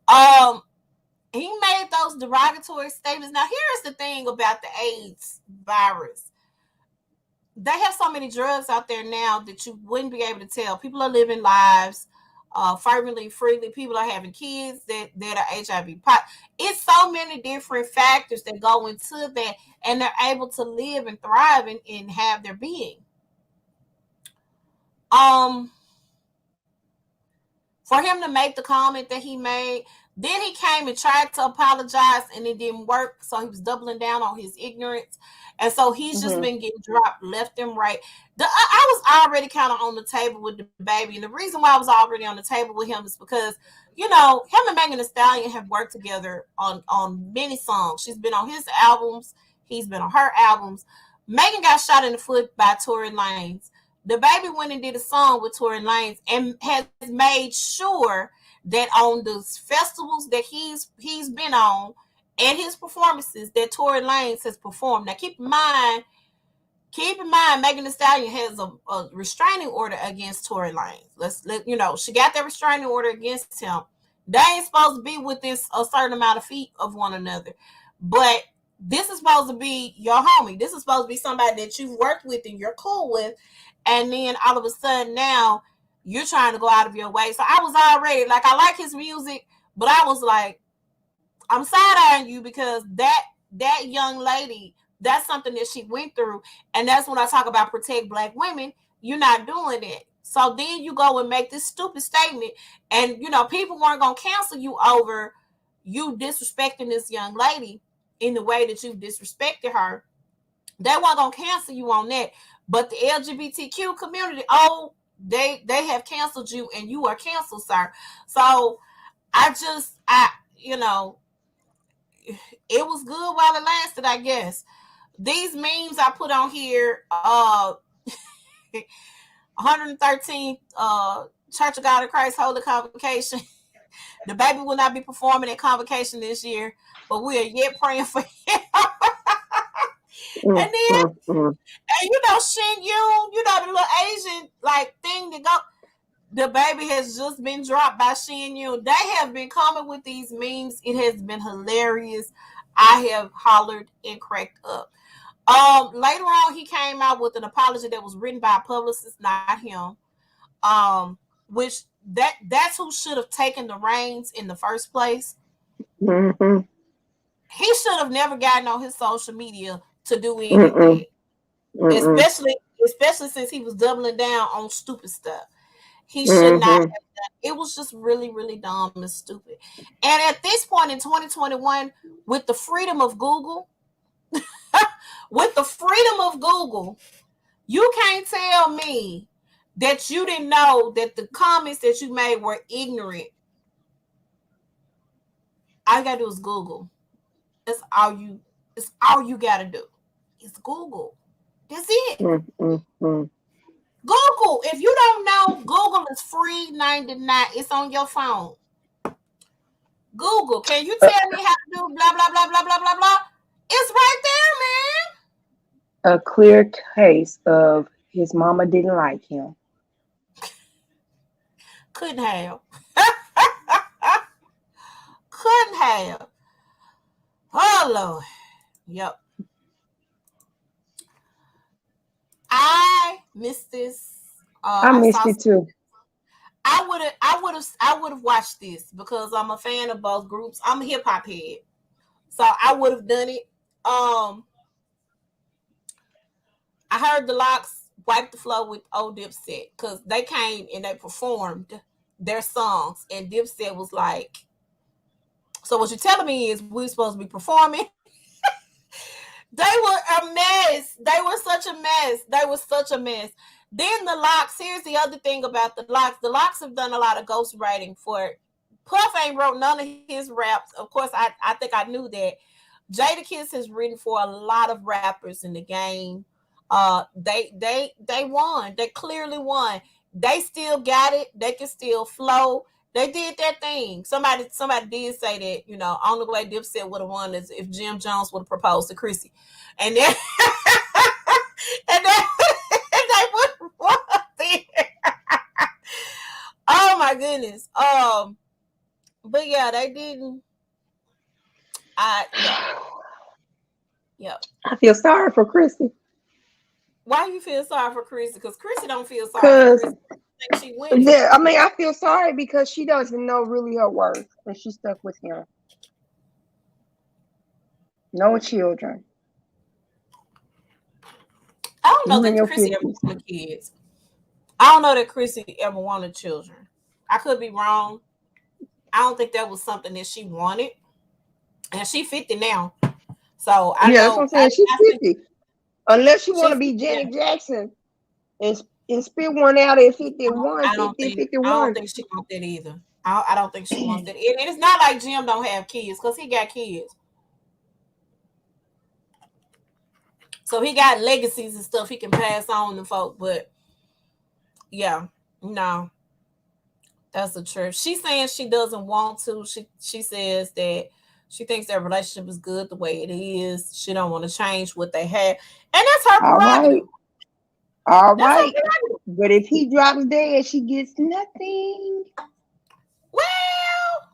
Um, he made those derogatory statements. Now, here's the thing about the AIDS virus. They have so many drugs out there now that you wouldn't be able to tell. People are living lives fervently, freely. People are having kids that are HIV positive. It's so many different factors that go into that, and they're able to live and thrive and have their being. Um, for him to make the comment that he made, then he came and tried to apologize and it didn't work. So he was doubling down on his ignorance. And so he's just been getting dropped left and right. I was already kind of on the table with the baby. And the reason why I was already on the table with him is because, you know, him and Megan Thee Stallion have worked together on many songs. She's been on his albums. He's been on her albums. Megan got shot in the foot by Tory Lanez. The baby went and did a song with Tory Lanez and has made sure that on the festivals that he's been on and his performances that Tory Lanez has performed. Now keep in mind, Megan Thee Stallion has a restraining order against Tory Lanez. She got that restraining order against him. They ain't supposed to be within a certain amount of feet of one another. But this is supposed to be your homie. This is supposed to be somebody that you've worked with and you're cool with. And then all of a sudden now you're trying to go out of your way. So I was already like, I like his music, but I was like, I'm side-eyeing you because that young lady, that's something that she went through. And that's when I talk about protect Black women. You're not doing it. So then you go and make this stupid statement. And, people weren't going to cancel you over you disrespecting this young lady in the way that you disrespected her. They weren't going to cancel you on that. But the LGBTQ community, they have canceled you and you are canceled, sir. So it was good while it lasted, I guess. These memes I put on here, 113th Church of God in Christ Holy Convocation. The baby will not be performing at convocation this year, but we are yet praying for him. And then, Shin Yoon, the little Asian thing that go. The baby has just been dropped by Shin Yoon. They have been coming with these memes. It has been hilarious. I have hollered and cracked up. Later on, he came out with an apology that was written by a publicist, not him. Which that's who should have taken the reins in the first place. Mm-hmm. He should have never gotten on his social media to do anything, especially since he was doubling down on stupid stuff. He should not have done. It was just really, really dumb and stupid. And at this point in 2021, with the freedom of Google, you can't tell me that you didn't know that the comments that you made were ignorant. All you gotta do is Google. It's all you gotta do. It's Google. That's it. Google. If you don't know, Google is free 99. It's on your phone. Google. Can you tell me how to do blah blah blah blah blah blah blah? It's right there, man. A clear case of his mama didn't like him. Couldn't have. Couldn't have. Oh Lord. Yep. I missed this. I missed it too. would have watched this because I'm a fan of both groups. I'm a hip hop head, so I would have done it. I heard the Lockz wipe the floor with old Dipset because they came and they performed their songs, and Dipset was like, "So what you're telling me is we're supposed to be performing?" They were a mess. They were such a mess. They were such a mess. Then the Lockz. Here's the other thing about the Lockz. The Lockz have done a lot of ghostwriting for. Puff ain't wrote none of his raps. Of course, I think I knew that. Jadakiss has written for a lot of rappers in the game. They won. They clearly won. They still got it. They can still flow. They did their thing. Somebody did say that, you know, only way Dipset would have won is if Jim Jones would have proposed to Chrissy. And then and they would have won there. Oh my goodness. But yeah, they didn't. Yeah. I feel sorry for Chrissy. Why you feel sorry for Chrissy? Because Chrissy don't feel sorry for Chrissy. She wins. I mean, I feel sorry because she doesn't know really her worth, and she's stuck with him. No children. I don't know that Chrissy ever wanted kids. I don't know that Chrissy ever wanted children. I could be wrong. I don't think that was something that she wanted. And she 50 now. So I know. That's what I'm saying. She's 50. Unless you want to be Janet Jackson and spit one out at 51, I don't think she wants that either. I don't think she wants that. And it's not like Jim don't have kids because he got kids. So he got legacies and stuff he can pass on to folk. But yeah, no. That's the truth. She's saying she doesn't want to. She says that she thinks their relationship is good the way it is. She don't want to change what they have. And that's her prerogative. All right. But if he drops dead, she gets nothing. Well,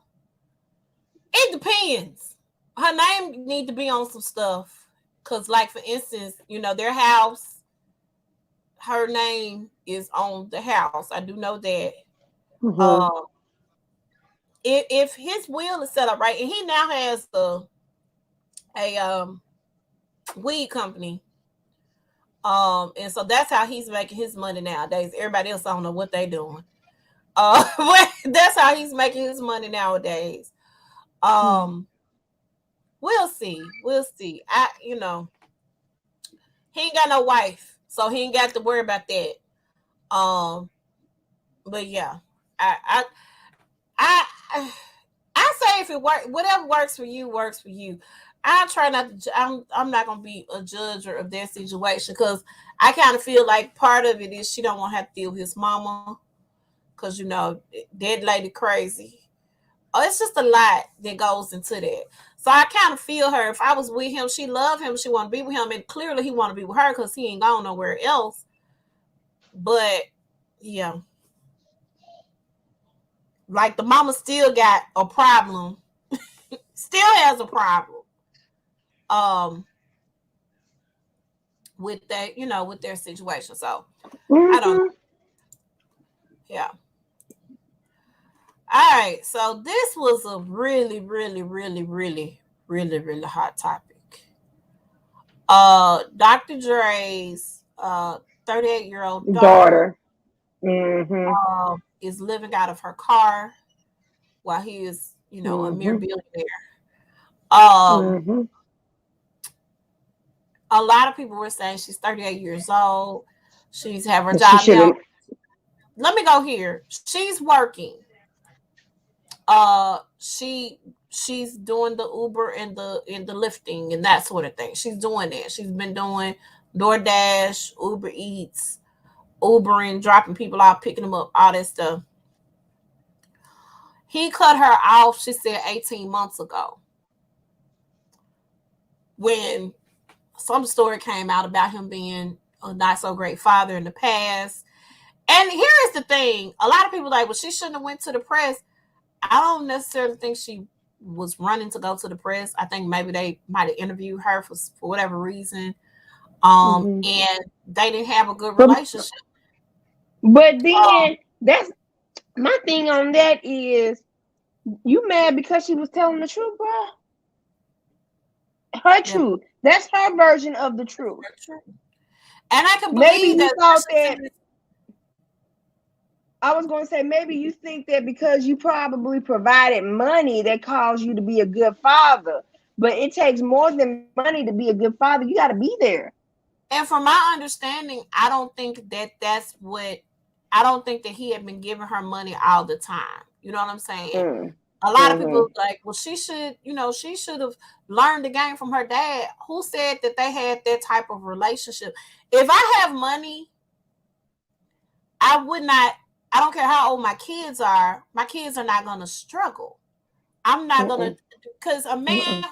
it depends. Her name need to be on some stuff. Because, like, for instance, you know, their house, her name is on the house. I do know that. Mm-hmm. If his will is set up right, and he now has a weed company, and so that's how he's making his money nowadays. Everybody else, I don't know what they doing. But that's how he's making his money nowadays. We'll see. You know, he ain't got no wife, so he ain't got to worry about that. But yeah, I say if it works, whatever works for you works for you. I try not to. I'm not gonna be a judger of their situation because I kind of feel like part of it is she don't want to have to deal with his mama because you know that lady crazy. Oh, it's just a lot that goes into that. So I kind of feel her. If I was with him, she love him. She want to be with him, and clearly he want to be with her because he ain't gone nowhere else. But yeah. Like the mama still got a problem, still has a problem, with that, you know, with their situation. So I don't know. Yeah. All right. So this was a really, really, really, really, really, really hot topic. Dr. Dre's 38-year-old daughter. Is living out of her car while he is, you know, a mere billionaire. A lot of people were saying she's 38 years old. She's have her job now. Let me go here. She's working. She's doing the Uber and the lifting and that sort of thing. She's doing that. She's been doing DoorDash, Uber Eats, Ubering, dropping people off, picking them up, all that stuff. He cut her off, she said, 18 months ago. When some story came out about him being a not so great father in the past. And here is the thing. A lot of people are like, well, she shouldn't have went to the press. I don't necessarily think she was running to go to the press. I think maybe they might have interviewed her for whatever reason. And they didn't have a good relationship. But then My thing on that is, you mad because she was telling the truth, bro? Her Yeah, truth. That's her version of the truth. and I can Maybe believe you that, thought especially that. I was going to say, maybe you think that because you probably provided money that caused you to be a good father. But it takes more than money to be a good father. You got to be there. and from my understanding, I don't think that that's what. I don't think that he had been giving her money all the time. You know what I'm saying? Mm. A lot of Mm-hmm. people like, well, she should, she should have learned the game from her dad. Who said that they had that type of relationship? If I have money, I would not. I don't care how old my kids are. My kids are not gonna struggle. I'm not gonna, Mm-mm. because a man Mm-mm.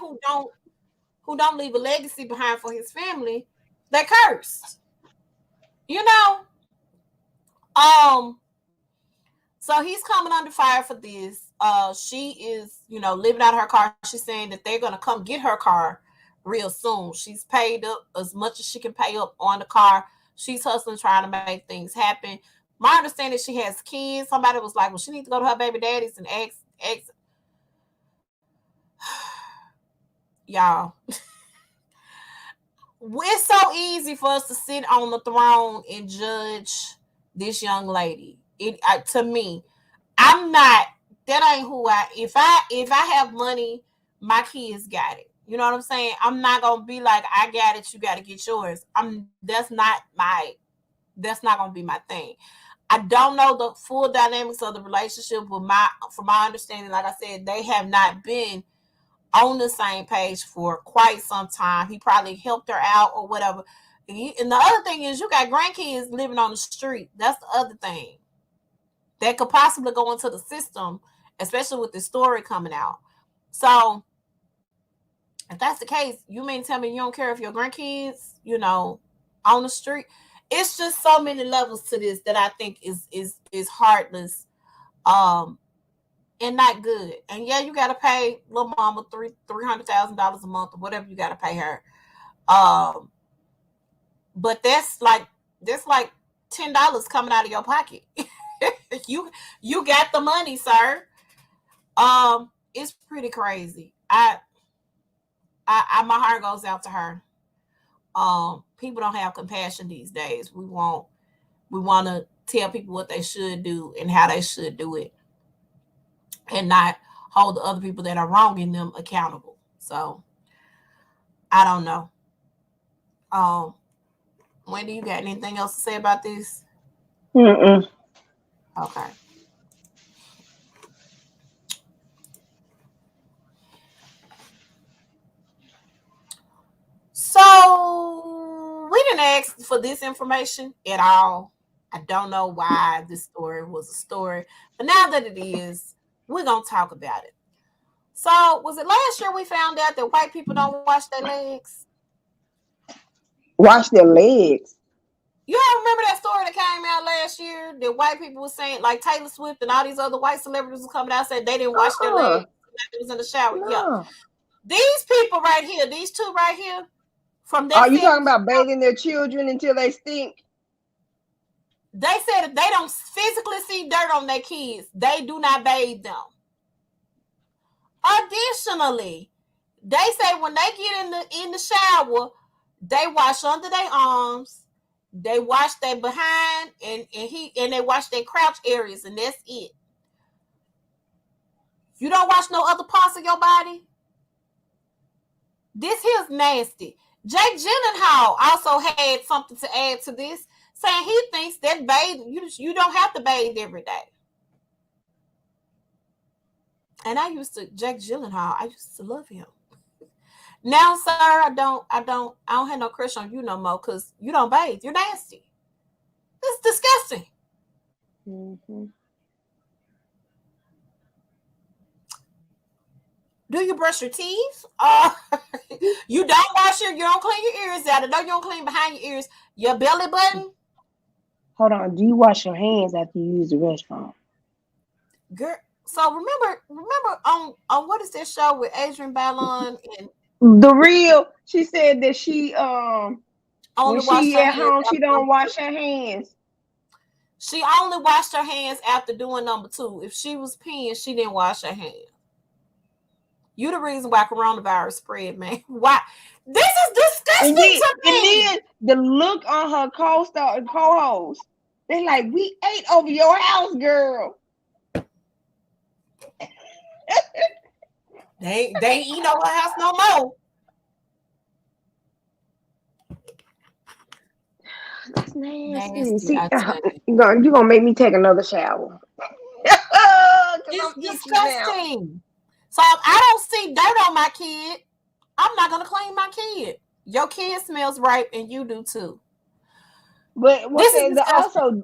who don't leave a legacy behind for his family, they're cursed. You know. Um. So he's coming under fire for this. She is, living out her car. She's saying that they're gonna come get her car real soon. She's paid up as much as she can pay up on the car. She's hustling, trying to make things happen. My understanding is she has kids. Somebody was like, well, she needs to go to her baby daddy's and ask y'all. It's so easy for us to sit on the throne and judge this young lady. To me, I'm not. That ain't who I. If I have money, my kids got it. You know what I'm saying? I'm not gonna be like, I got it. You got to get yours. I'm. That's not my. That's not gonna be my thing. I don't know the full dynamics of the relationship, but from my understanding, like I said, they have not been on the same page for quite some time. He probably helped her out or whatever. And the other thing is, you got grandkids living on the street. That's the other thing that could possibly go into the system, especially with the story coming out. So, if that's the case, you mean tell me you don't care if your grandkids, on the street? It's just so many levels to this that I think is heartless, um, and not good. And yeah, you gotta pay little mama $300,000 a month or whatever you gotta pay her. Um, but that's like $10 coming out of your pocket. you got the money, sir. It's pretty crazy. My heart goes out to her. People don't have compassion these days. We want to tell people what they should do and how they should do it, and not hold the other people that are wronging them accountable. So I don't know. Um, Wendy, you got anything else to say about this? Mm-mm. Okay. So we didn't ask for this information at all. I don't know why this story was a story, but now that it is, we're gonna talk about it. So was it last year we found out that white people don't wash their legs? Wash their legs. You all remember that story that came out last year that white people were saying, like Taylor Swift and all these other white celebrities were coming out and said they didn't wash their Uh-uh. legs. They was in the shower. Yeah. No. These people right here, these two right here, from Are that you said, talking about bathing their children until they stink? they said if they don't physically see dirt on their kids, they do not bathe them. Additionally, they say when they get in the shower, they wash under their arms, they wash their behind, and they wash their crouch areas, and that's it. You don't wash no other parts of your body. This here's nasty. Jake Gyllenhaal also had something to add to this, saying he thinks that you don't have to bathe every day. And Jake Gyllenhaal, I used to love him. Now, sir, I don't have no crush on you no more because you don't bathe. You're nasty. It's disgusting. Mm-hmm. Do you brush your teeth? You don't clean your ears out. I know you don't clean behind your ears. Your belly button, Hold on. Do you wash your hands after you use the restroom? girl. So remember on what is that show with Adrian Ballon and The real. She said that she only when wash she her at hands home she after don't wash her hands. She only washed her hands after doing number 2. If she was peeing, she didn't wash her hands. You the reason why coronavirus spread, man. Why? This is disgusting to me. And then the look on her co-star and co-host, they like, we ate over your house, girl. They ain't eating over her house no more. That's nasty. See, you're gonna make me take another shower. It's disgusting. So if I don't see dirt on my kid, I'm not gonna clean my kid. Your kid smells right, and you do too. But what is also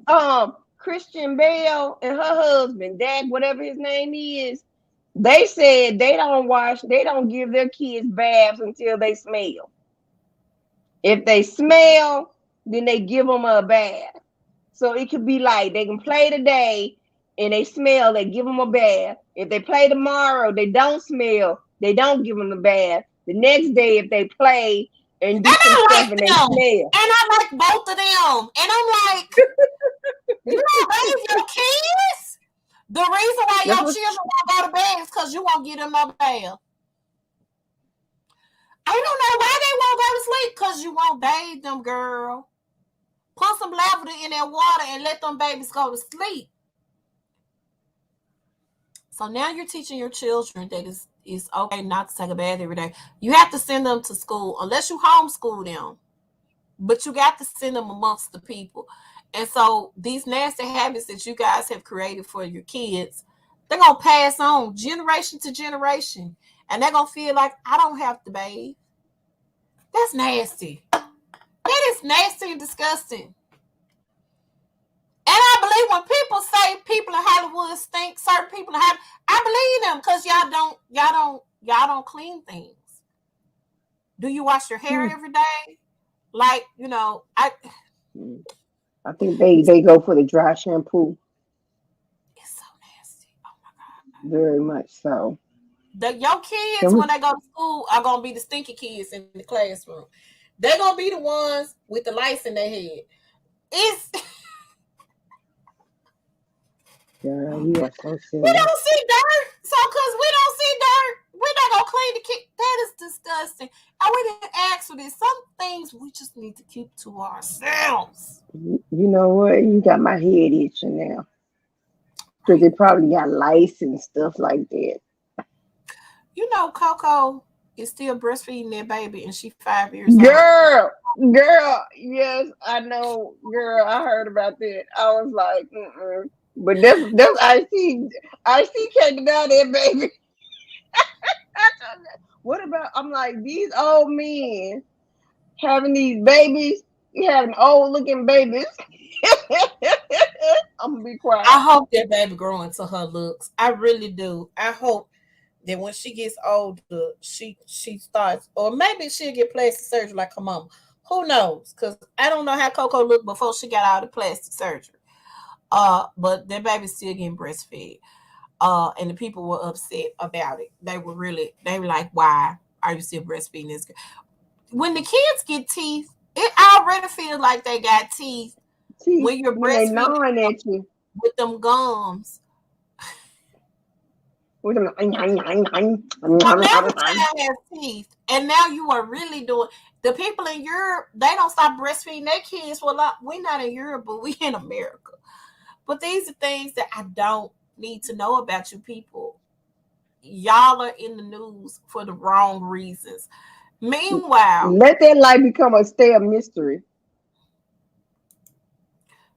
Christian Bale and her husband, Dad, whatever his name is, they said they don't give their kids baths until they smell. If they smell, then they give them a bath. So it could be like they can play today and they smell, they give them a bath. If they play tomorrow, they don't smell, they don't give them a bath. The next day, if they play and do some stuff and they smell. And I like both of them. And I'm like, you don't bathe your kids? The reason why your children won't go to bed is because you won't get them no bath. I don't know why they won't go to sleep, because you won't bathe them, girl. Put some lavender in their water and let them babies go to sleep. So now you're teaching your children that it's okay not to take a bath every day. You have to send them to school, unless you homeschool them. But you got to send them amongst the people. And so these nasty habits that you guys have created for your kids, they're going to pass on generation to generation. And they're going to feel like, I don't have to bathe. That's nasty. That is nasty and disgusting. And I believe when people say people in Hollywood stink, certain people in Hollywood, I believe them, because y'all don't clean things. Do you wash your hair every day? Like, I think they go for the dry shampoo. It's so nasty. Oh my God. Very much so. Your kids, when they go to school, are going to be the stinky kids in the classroom. They're going to be the ones with the lice in their head. Girl, you are so silly. We don't see dirt. So because we don't see dirt, we're not going to clean the kid. That is disgusting. And we didn't ask for this. Some things we just need to keep to ourselves. You know what? You got my head itching now. Because they probably got lice and stuff like that. Coco is still breastfeeding that baby, and she's 5 years old. Girl, yes, I know. Girl, I heard about that. I was like, But that's I see taking down that baby. What about, I'm like, these old men having these babies, you having old looking babies. I'm gonna be quiet. I hope that baby grow into her looks. I really do. I hope that when she gets older, she starts, or maybe she'll get plastic surgery like her mama. Who knows? Because I don't know how Coco looked before she got out of plastic surgery. But that baby's still getting breastfed. And the people were upset about it. They were like, why are you still breastfeeding this girl? When the kids get teeth, it already feels like they got teeth when you're breastfeeding at you with them gums. With them, has teeth, and now you are really doing. The people in Europe, they don't stop breastfeeding their kids. Well, we're not in Europe, but we in America. But these are things that I don't need to know about you people. Y'all are in the news for the wrong reasons. Meanwhile, let that life become a stale mystery.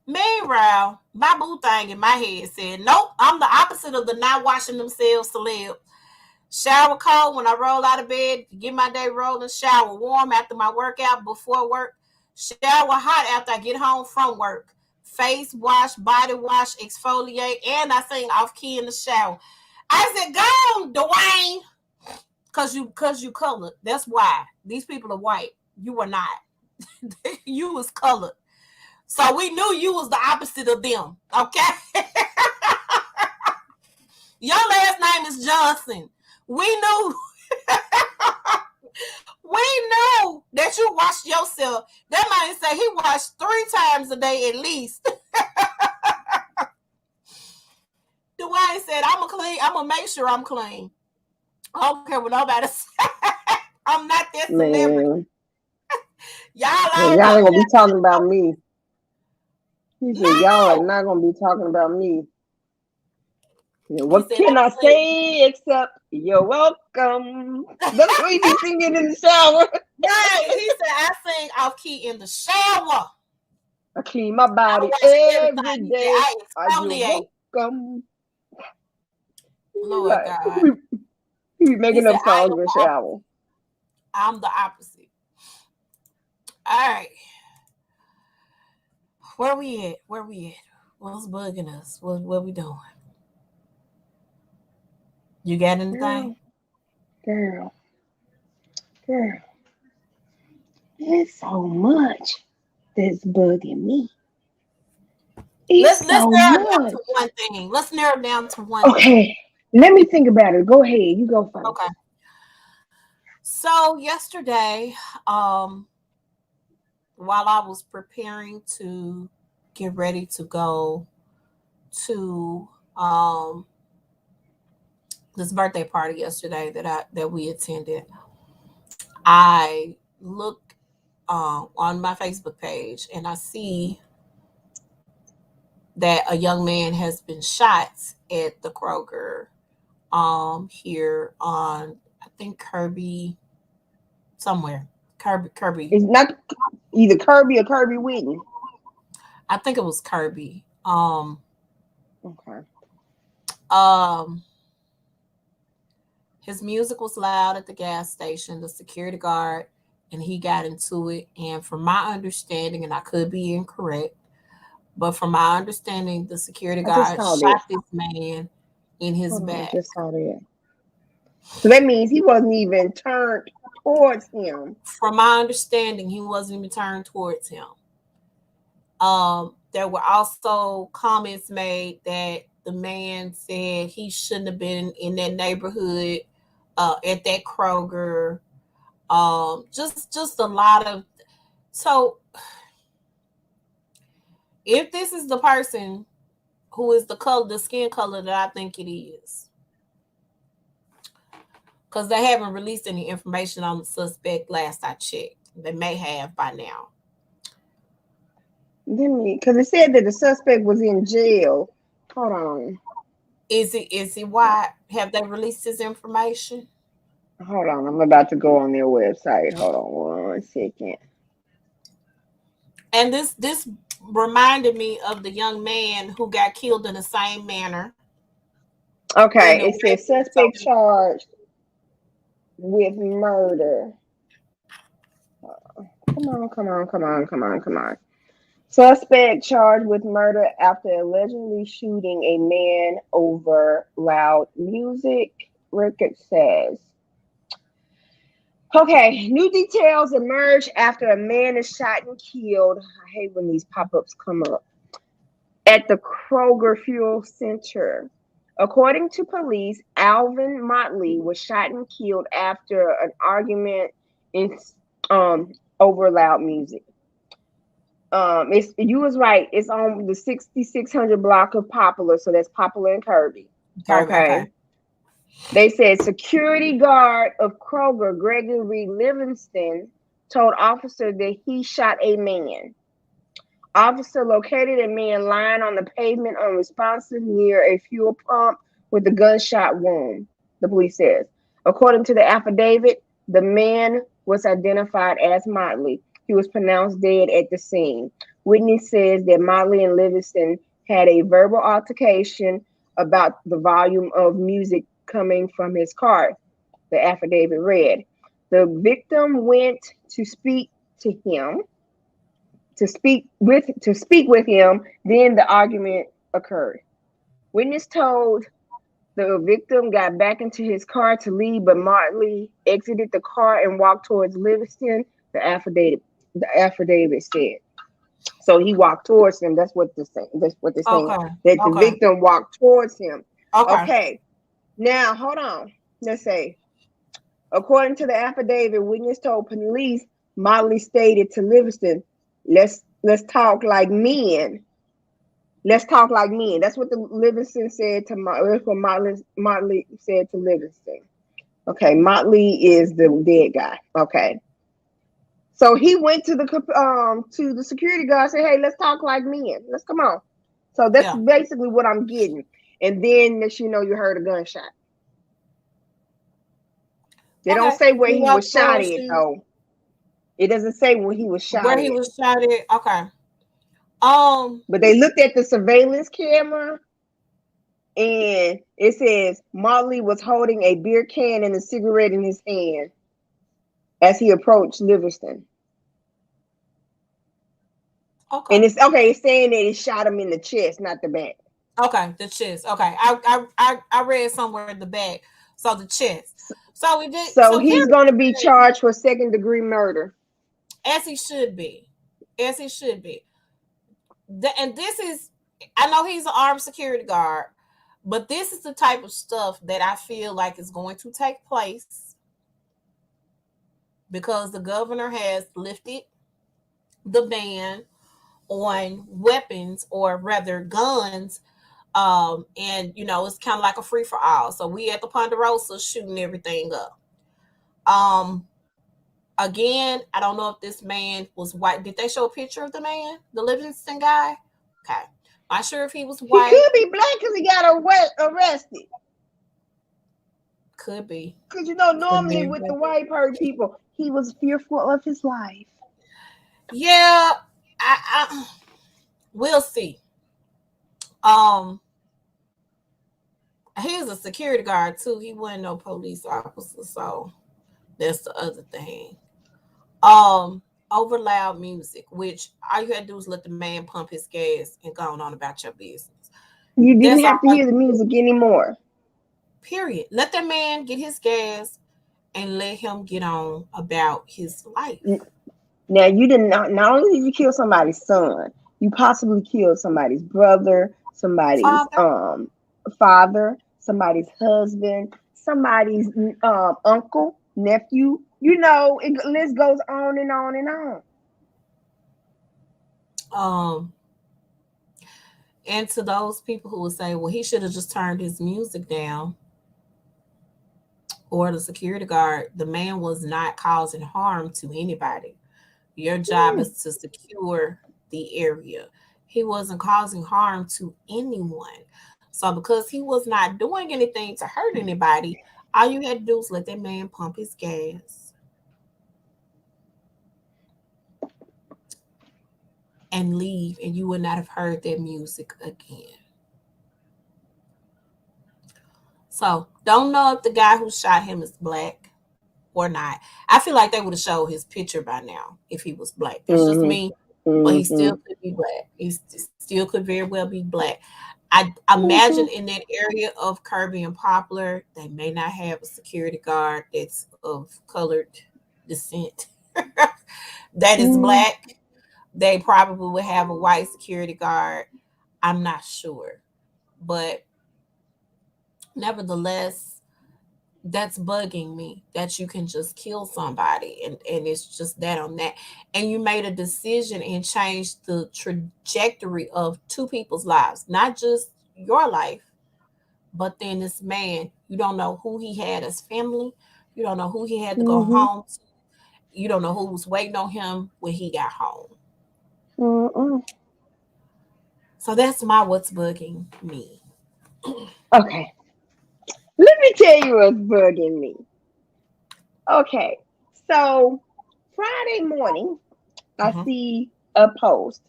Meanwhile, my boo thing in my head said, nope, I'm the opposite of the not washing themselves celeb. Shower cold when I roll out of bed, get my day rolling. Shower warm after my workout before work. Shower hot after I get home from work. Face wash, body wash, exfoliate, and I sing off key in the shower. I said, go on, Dwayne. Cause you colored. That's why. These people are white. You are not. You was colored. So we knew you was the opposite of them. Okay? Your last name is Johnson. We knew. We knew that you washed yourself. That man said he washed 3 times a day at least. Dwayne said, I'm gonna make sure I'm clean. I don't care what nobody says. I'm not that celebrity. Man, Y'all y'all already ain't gonna be talking about me. He said, y'all are not gonna be talking about me. What said, can I say except you're welcome? That's what he be singing in the shower. Right. He said, I sing off key in the shower. I clean my body every day. Are you welcome? Lord God. He be making up songs in the shower. I'm the opposite. All right. Where we at? What's bugging us? What we doing? You got anything? Girl. It's so much that's bugging me. Let's narrow down to one thing. Let's narrow down to one thing. Okay. Let me think about it. Go ahead. You go first. Okay. So yesterday, while I was preparing to get ready to go to this birthday party yesterday that we attended, I look on my Facebook page and I see that a young man has been shot at the Kroger here on, I think, Kirby somewhere. Kirby. It's not either Kirby or Kirby Whitney. I think it was Kirby. Okay. His music was loud at the gas station, the security guard, and he got into it. And from my understanding, and I could be incorrect, but from my understanding, the security guard shot this man in his back. I just saw that. So that means he wasn't even turned towards him. From my understanding, he wasn't even turned towards him. There were also comments made that the man said he shouldn't have been in that neighborhood at that Kroger. Just a lot of. So if this is the person who is the skin color that I think it is, because they haven't released any information on the suspect last I checked. They may have by now. Because it said that the suspect was in jail. Hold on. Is he why? Have they released his information? Hold on. I'm about to go on their website. Hold on 1 second. And this reminded me of the young man who got killed in the same manner. Okay. It says suspect charged with murder. Come on. Suspect charged with murder after allegedly shooting a man over loud music, record says. Okay, new details emerge after a man is shot and killed. I hate when these pop-ups come up. At the Kroger Fuel Center. According to police, Alvin Motley was shot and killed after an argument over loud music. You was right. It's on the 6600 block of Poplar, so that's Poplar and Kirby. Okay. They said security guard of Kroger, Gregory Livingston, told officer that he shot a man. Officer located a man lying on the pavement unresponsive near a fuel pump with a gunshot wound, the police says. According to the affidavit, the man was identified as Motley. He was pronounced dead at the scene. Witness says that Motley and Livingston had a verbal altercation about the volume of music coming from his car, the affidavit read. The victim went to speak to him, to speak with him, then the argument occurred. Witness told the victim got back into his car to leave, but Motley exited the car and walked towards Livingston, the affidavit said. So he walked towards him. That's what they're saying. That the victim walked towards him. Okay. Now, hold on. Let's say, according to the affidavit, witness told police Motley stated to Livingston, let's talk like men. Let's talk like men. That's what the Livingston said to that's what Motley said to Livingston. Okay, Motley is the dead guy. Okay. So he went to the security guard and said, "Hey, let's talk like men. Let's come on." So that's Yeah. basically what I'm getting. And then next you know you heard a gunshot. They don't Okay. say where We he got was shot at questions. though. It doesn't say where he was Where shot he at. was shot at. Okay. Um. But they looked at the surveillance camera and it says Motley was holding a beer can and a cigarette in his hand as he approached Livingston. Okay. And it's okay, it's saying that it shot him in the chest, not the back. Okay. The chest. Okay. I read somewhere in the back. So the chest. So we did. So So he's here's going to the be thing. charged for second degree murder. As he should be. As he should be. And this is. I know he's an armed security guard, but this is the type of stuff that I feel like is going to take place because the governor has lifted the ban on weapons or rather guns. And it's kind of like a free for all. So we at the Ponderosa shooting everything up. Um, Again, I don't know if this man was white. Did they show a picture of the man, the Livingston guy? Okay, not sure if he was He white. could be black because he got arrested. Could be. Because you know, Could normally very with well the be. white people, he was fearful of his life. Yeah, I we'll see. Um, he's a security guard too. He wasn't no police officer, so that's the other thing. Um, Over loud music, which all you had to do is let the man pump his gas and go on about your business. You didn't That's have to all. hear the music anymore. Period. Let that man get his gas and let him get on about his life. Now you did not only did you kill somebody's son, you possibly killed somebody's brother, somebody's Father. father, somebody's husband, somebody's uncle, nephew. You know, list goes on and on and on. Um, and to those people who would say, well, he should have just turned his music down, or the security guard, the man was not causing harm to anybody. Your job Hmm. is to secure the area. He wasn't causing harm to anyone. So because he was not doing anything to hurt anybody, all you had to do was let that man pump his gas and leave, and you would not have heard that music again. So don't know if the guy who shot him is black or not. I feel like they would have showed his picture by now if he was black. That's just Mm-hmm. me, but he Mm-hmm. still could be black. Still could very well be black. I imagine Mm-hmm. in that area of Kirby and Poplar, they may not have a security guard that's of colored descent that is Mm-hmm. black. They probably would have a white security guard. I'm not sure. But nevertheless, that's bugging me that you can just kill somebody and it's just that on that. And you made a decision and changed the trajectory of two people's lives, not just your life, but then this man, you don't know who he had as family. You don't know who he had to go Mm-hmm. home to. You don't know who was waiting on him when he got home. Mm-mm. So that's my what's bugging me. Okay, let me tell you what's bugging me. Okay, so Friday morning, I Mm-hmm, see a post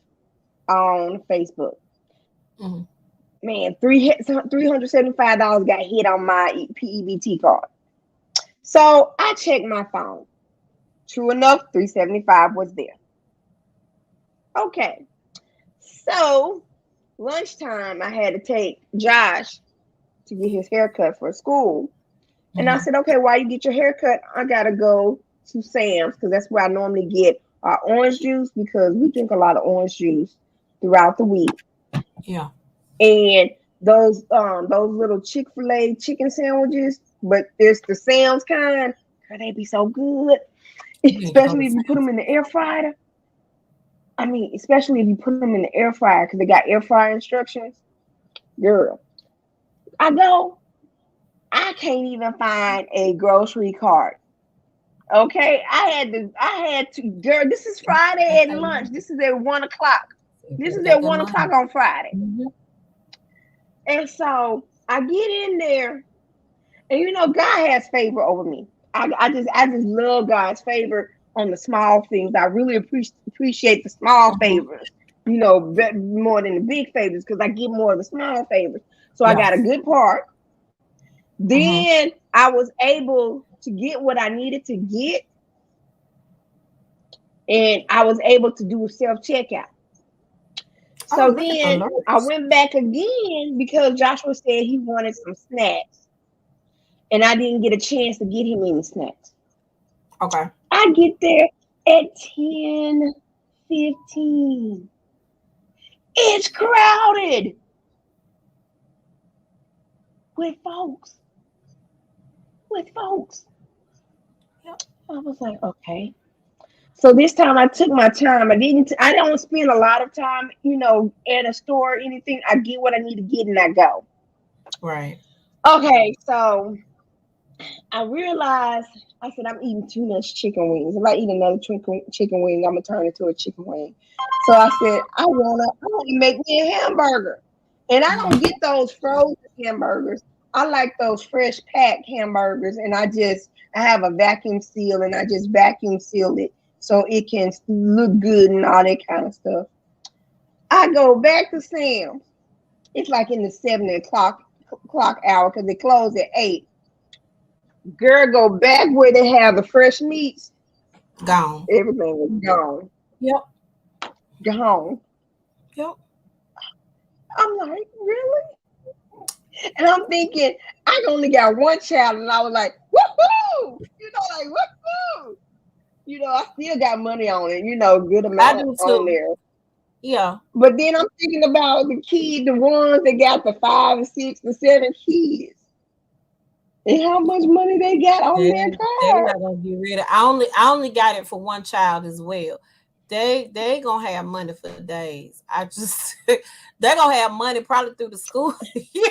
on Facebook. mm-hmm, Man, $375 got hit on my PEBT card. So I checked my phone. True enough, 375 was there. Okay, so lunchtime, I had to take Josh to get his haircut for school. And I mm-hmm. said, okay, while you get your haircut, I gotta go to Sam's because that's where I normally get our orange juice because we drink a lot of orange juice throughout the week. Yeah. And those little Chick-fil-A chicken sandwiches, but there's the Sam's kind, girl, they be so good. You need to go to Especially if you put Sam's. them in the air fryer. I mean, especially if you put them in the air fryer because they got air fryer instructions. Girl, I go, I can't even find a grocery cart. Okay, I had to, girl. This is Friday at lunch. This is at 1 o'clock. This is Got at that 1 o'clock money. on Friday. Mm-hmm. And so I get in there, and God has favor over me. I just love God's favor on the small things. I really appreciate the small Mm-hmm. favors, more than the big favors because I get more of the small favors. So I Yeah. got a good part. Mm-hmm. Then I was able to get what I needed to get, and I was able to do a self checkout. Oh, So look at the then I looks. went back again because Joshua said he wanted some snacks, and I didn't get a chance to get him any snacks. Okay. I get there at 10:15. It's crowded with folks. With folks. Yep. I was like, okay. So this time I took my time. I don't spend a lot of time, at a store or anything. I get what I need to get and I go. Right. Okay, so I realized I said I'm eating too much chicken wings. If I eat another chicken wing, I'm gonna turn into a chicken wing. So I said I wanna make me a hamburger. And I don't Mm-hmm. get those frozen hamburgers. I like those fresh packed hamburgers, and I have a vacuum seal, and I just vacuum seal it so it can look good and all that kind of stuff. I go back to Sam's. It's like in the 7 o'clock hour because they close at 8. Girl, go back where they have the fresh meats. Gone. Everything was gone. Yep. Gone. Yep. I'm like, really? And I'm thinking, I only got one child, and I was like, woohoo! Like, woohoo! I still got money on it, good I amount do on too. there. Yeah. But then I'm thinking about the ones that got the 5 and 6 and 7 kids, and how much money they got on They their they're card. not gonna get rid of. I only got it for one child as well. They gonna have money for days. I just they're gonna have money probably through the school year.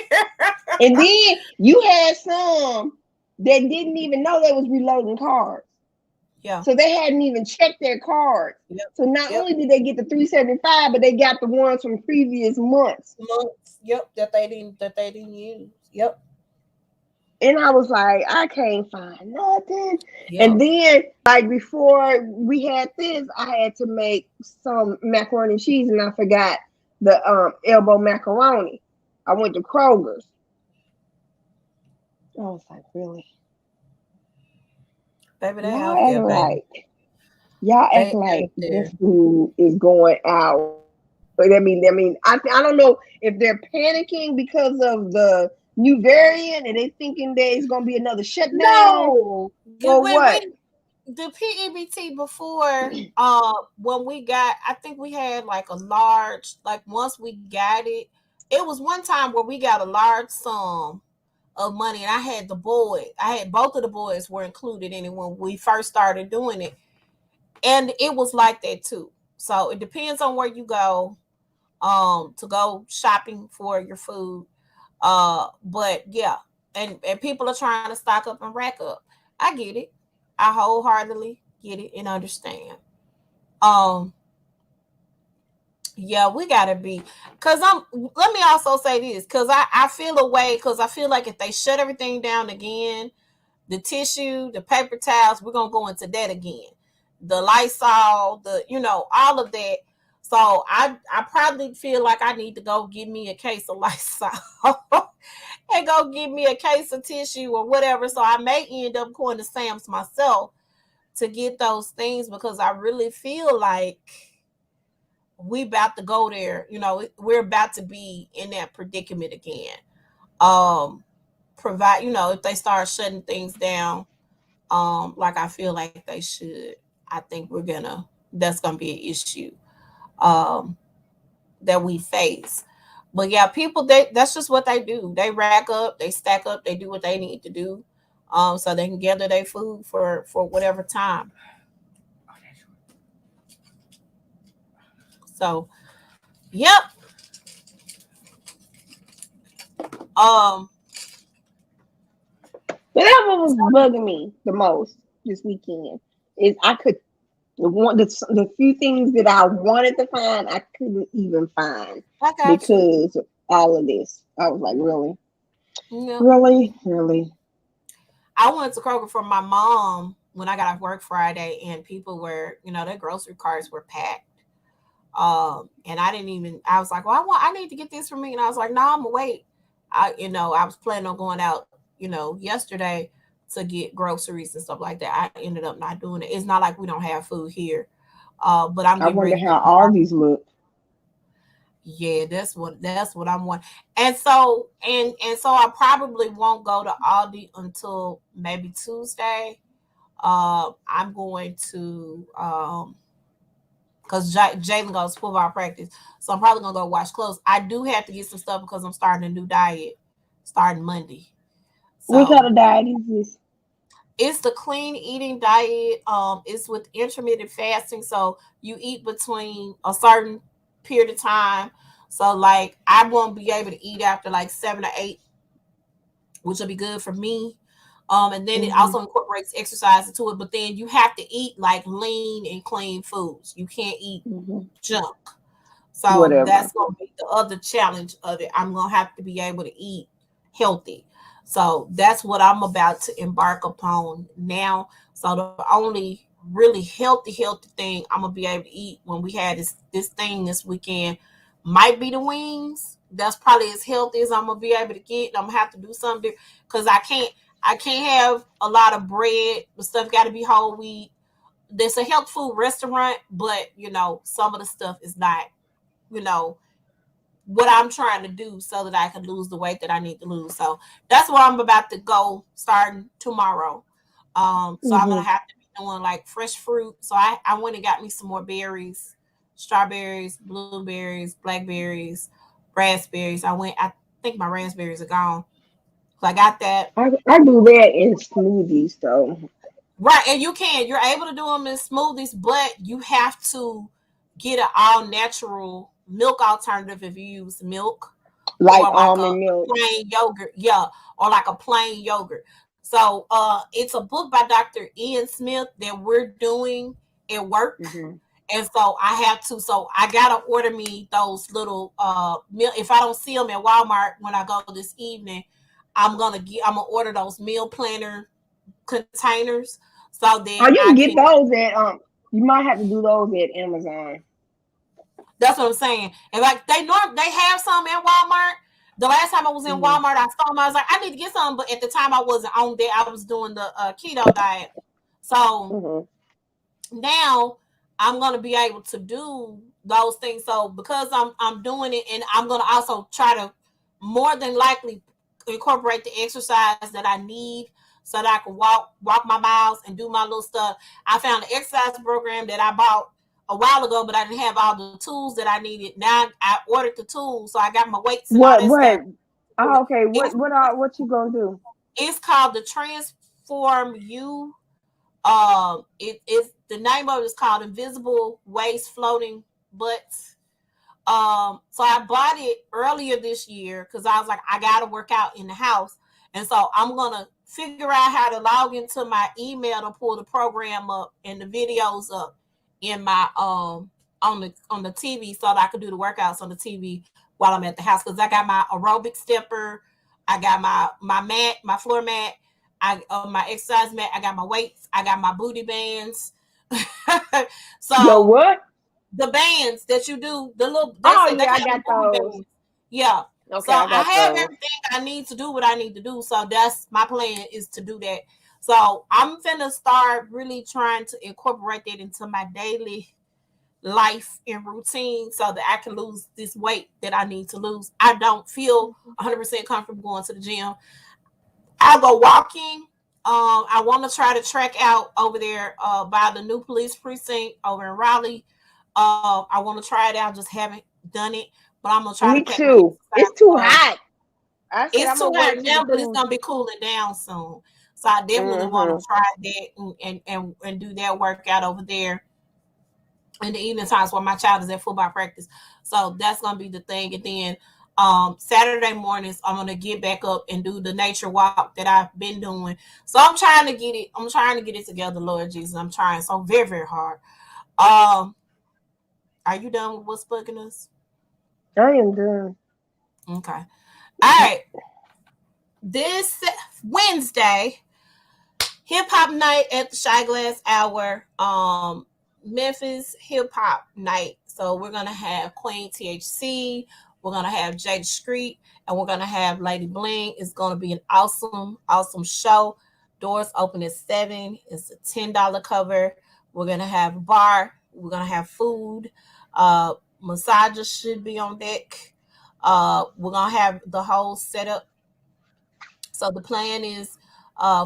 And then you had some that didn't even know they was reloading cards. Yeah. So they hadn't even checked their cards. Yep. So not Yep. only did they get the 375, but they got the ones from previous months. Months. Yep. That they didn't use. Yep. And I was like, I can't find nothing. Yep. And then, like before we had this, I had to make some macaroni and cheese, and I forgot the elbow macaroni. I went to Kroger's. I was like, really? Baby, they Y'all out act there, baby. like y'all act They like out this there. food is going out. But I don't know if they're panicking because of the new variant and they thinking there's gonna be another shutdown No. or When what. we the PEBT before when we got, I think we had like a large, like once we got it, it was one time where we got a large sum of money, and I had both of the boys were included in it when we first started doing it, and it was like that too. So it depends on where you go to go shopping for your food. But yeah, and people are trying to stock up and rack up. I get it. I wholeheartedly get it and understand. Um, yeah, we gotta be, cause let me also say this, cause I feel a way, cause I feel like if they shut everything down again, the tissue, the paper towels, we're gonna go into that again. The Lysol, all of that. So I probably feel like I need to go get me a case of Lysol and go get me a case of tissue or whatever. So I may end up going to Sam's myself to get those things because I really feel like we about to go there. We're about to be in that predicament again. Um, provide, if they start shutting things down, like I feel like they should, I think that's gonna be an issue um that we face. But yeah, people, that's just what they do. They rack up, they stack up, they do what they need to do, so they can gather their food for whatever time. So, yep. Um, But that what was bugging me the most this weekend is I could the few things that I wanted to find I couldn't even find I got you. because of all of this. I was like, really, Yeah. really, really. I went to Kroger for my mom when I got off work Friday, and people were, their grocery carts were packed. And I didn't even. I was like, well, I need to get this for me, and I was like, no, I'm gonna wait. I was planning on going out, yesterday to get groceries and stuff like that. I ended up not doing it. It's not like we don't have food here. But I'm I getting wonder ready to how all these look. yeah, that's what I'm wanting. And so I probably won't go to Aldi until maybe Tuesday. I'm going to because Jalen goes to football practice, so I'm probably gonna go wash clothes. I do have to get some stuff because I'm starting a new diet starting Monday. What kind So of diet is this? it's the clean eating diet. It's with intermittent fasting, so you eat between a certain period of time. So like I won't be able to eat after like 7 or 8, which will be good for me. And then it Mm-hmm. also incorporates exercise into it. But then you have to eat like lean and clean foods. You can't eat Mm-hmm. junk. So Whatever. that's gonna be the other challenge of it. I'm gonna have to be able to eat healthy. So that's what I'm about to embark upon now. So the only really healthy thing I'm gonna be able to eat when we had this thing this weekend might be the wings. That's probably as healthy as I'm gonna be able to get. I'm gonna have to do something because I can't have a lot of bread. The stuff got to be whole wheat. There's a health food restaurant, but some of the stuff is not you know what I'm trying to do so that I can lose the weight that I need to lose. So that's where I'm about to go starting tomorrow. So I'm gonna Mm-hmm. have to be doing like fresh fruit. So I went and got me some more berries, strawberries, blueberries, blackberries, raspberries. I think my raspberries are gone. So I got that. I do that in smoothies though, Right, and you're able to do them in smoothies, but you have to get an all natural milk alternative if you use milk like or like a almond milk. plain yogurt, yeah, or like a plain yogurt. So it's a book by Dr. Ian Smith that we're doing at work. Mm-hmm. And so I have to, so I gotta order me those little meal. If I don't see them at Walmart when I go this evening, I'm gonna order those meal planner containers so that Oh, you I can can. get those at You might have to do those at Amazon. That's what I'm saying. And like they have some in Walmart. The last time I was in Mm-hmm. Walmart, I saw them. I was like, I need to get some, but at the time I wasn't on there. I was doing the keto diet. So Mm-hmm. now I'm gonna be able to do those things. So because I'm doing it, and I'm gonna also try to more than likely incorporate the exercise that I need so that I can walk my miles and do my little stuff. I found an exercise program that I bought a while ago, but I didn't have all the tools that I needed. Now I ordered the tools, so I got my weights and all What? that stuff. What? Oh, okay. It's What you gonna do? it's called the Transform You. It is the name of it is called Invisible Waist Floating Butts. So I bought it earlier this year because I was like, I gotta work out in the house, and so I'm gonna figure out how to log into my email to pull the program up and the videos up in my on the TV so that I can do the workouts on the TV while I'm at the house because I got my aerobic stepper, I got my mat, my floor mat, I my exercise mat, I got my weights, I got my booty bands. Yo, So what? the bands that you do, the little they Oh say they yeah, I call got them booty those. bands. Yeah. So Okay, I I got have those. everything I need to do what I need to do. So that's my plan is to do that. So I'm finna start really trying to incorporate that into my daily life and routine so that I can lose this weight that I need to lose. I don't feel 100% comfortable going to the gym. I'll go walking. I want to try to track out over there by the new police precinct over in Raleigh. I want to try it out. Just haven't done it, but I'm gonna try to Me pack my too. It's exercise too clothes. hot. I said It's I'm too gonna hot wait till the now, but it's cool. gonna be cooling down soon. So I definitely want Mm-hmm. to try that and do that workout over there. in the evening times while my child is at football practice. So that's gonna be the thing. And then Saturday mornings I'm gonna get back up and do the nature walk that I've been doing. So I'm trying to get it together, Lord Jesus. I'm trying so very, very hard. Um, are you done with what's bugging us? I am done. Okay. All right. This Wednesday, hip hop night at the Shy Glass Hour. Memphis hip hop night. So we're gonna have Queen THC. We're gonna have Jada Street, and we're gonna have Lady Bling. It's gonna be an awesome, awesome show. Doors open at 7. It's a $10 cover. We're gonna have a bar. We're gonna have food. Massages should be on deck. We're gonna have the whole setup. So the plan is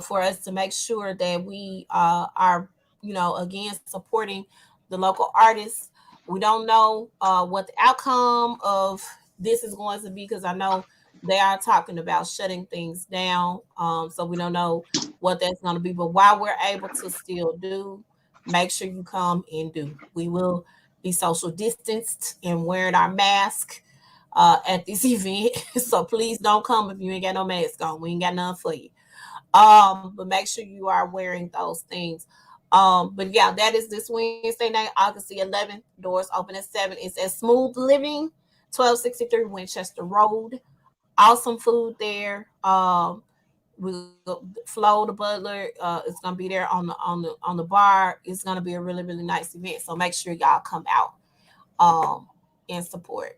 for us to make sure that we are, again, supporting the local artists. We don't know what the outcome of this is going to be because I know they are talking about shutting things down. So we don't know what that's going to be. But while we're able to still do, make sure you come and do. We will be social distanced and wearing our mask at this event. So please don't come if you ain't got no mask on. We ain't got none for you. But make sure you are wearing those things. But yeah, that is this Wednesday night, August the 11th. Doors open at 7. It's at Smooth Living, 1263 Winchester Road. Awesome food there. We Flo the butler is gonna be there on the bar. It's gonna be a really, really nice event. So make sure y'all come out and support.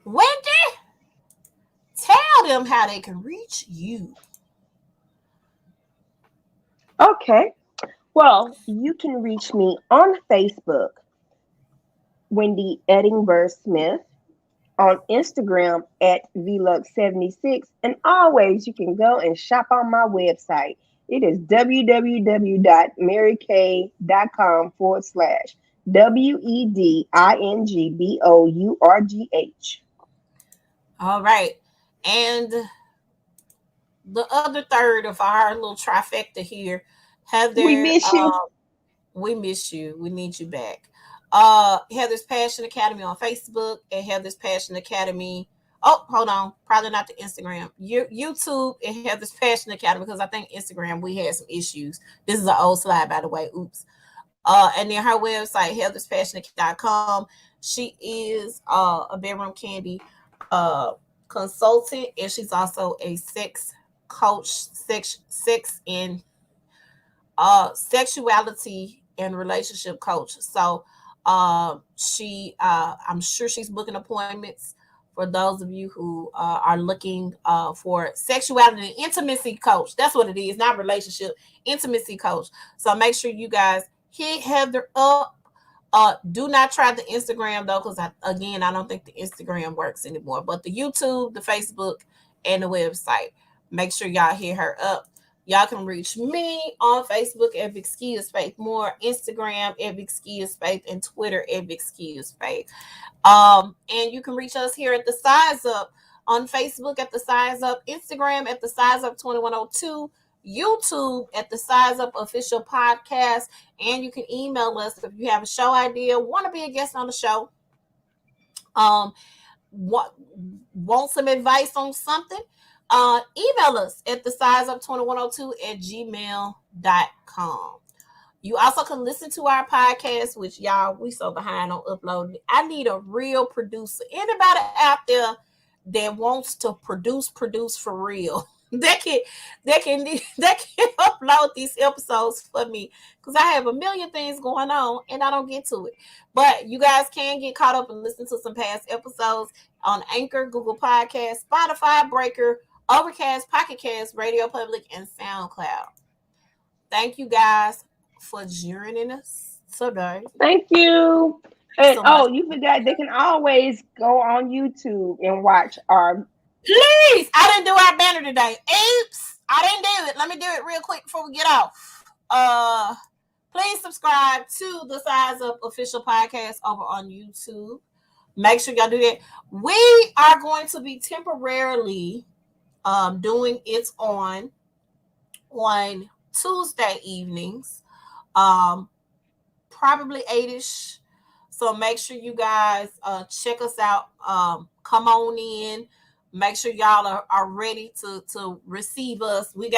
Wendy, tell them how they can reach you. Okay. Well, you can reach me on Facebook, Wendy Edingbourgh Smith, on Instagram at Vlux76, and always you can go and shop on my website. It is www.marykay.com/WEDINGBOURGH. All right. And the other third of our little trifecta here, We Heather, miss you. we miss you. We need you back. Heather's Passion Academy on Facebook and Heather's Passion Academy. Oh, hold on. Probably not the Instagram. YouTube and Heather's Passion Academy because I think Instagram we had some issues. This is an old slide, by the way. Oops. And then her website, HeathersPassionAcademy.com. She is a bedroom candy consultant, and she's also a sex coach, sex and sexuality and relationship coach. So she I'm sure she's booking appointments for those of you who are looking for sexuality and intimacy coach. That's what it is, not relationship, intimacy coach. So make sure you guys hit Heather up. Do not try the Instagram though, because again, I don't think the Instagram works anymore. But the YouTube, the Facebook, and the website. Make sure y'all hit her up. Y'all can reach me on Facebook at Vicskeyas Faith More, Instagram at Vicskeyas Faith, and Twitter at Vicskeyas Faith. And you can reach us here at the Size Up on Facebook at the Size Up, Instagram at the Size Up 2102, YouTube at the Size Up Official Podcast, and you can email us if you have a show idea, want to be a guest on the show, um, what want some advice on something, email us at the Size Up 2102 at gmail.com. You also can listen to our podcast, which y'all, we so behind on uploading. I need a real producer. Anybody out there that wants to produce for real. That can upload these episodes for me because I have a million things going on and I don't get to it. But you guys can get caught up and listen to some past episodes on Anchor, Google Podcasts, Spotify, Breaker, Overcast, Pocket Cast, Radio Public, and SoundCloud. Thank you guys for joining us today. Thank you. And So much. oh, you forgot they can always go on YouTube and watch our. Please, I didn't do our banner today. Oops, I didn't do it. Let me do it real quick before we get off. Please subscribe to the Size Up Official Podcast over on YouTube. Make sure y'all do that. We are going to be temporarily doing it on Tuesday evenings. Um, probably 8ish. So make sure you guys check us out. Come on in. Make sure y'all are ready to receive us. We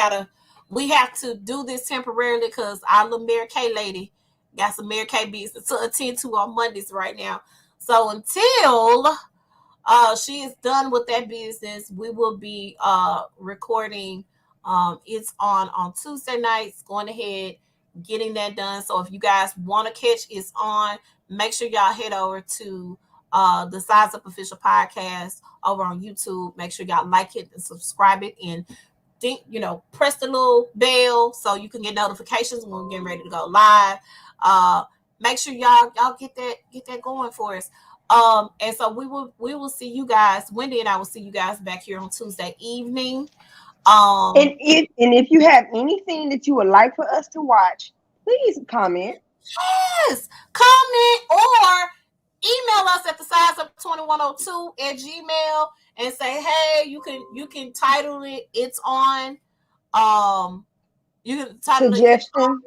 have to do this temporarily because our little Mary Kay lady got some Mary Kay business to attend to on Mondays right now. So until she is done with that business, we will be recording. It's on Tuesday nights. Going ahead, getting that done. So if you guys want to catch It's On, make sure y'all head over to the Size Up Official Podcast over on YouTube. Make sure y'all like it and subscribe it, and press the little bell so you can get notifications when we're getting ready to go live. Make sure y'all get that going for us. And so we will see you guys. Wendy and I will see you guys back here on Tuesday evening. And if you have anything that you would like for us to watch, please comment. Yes, comment or email us at the size of 2102 at gmail and say, hey, you can title it It's On. You can title Suggestion.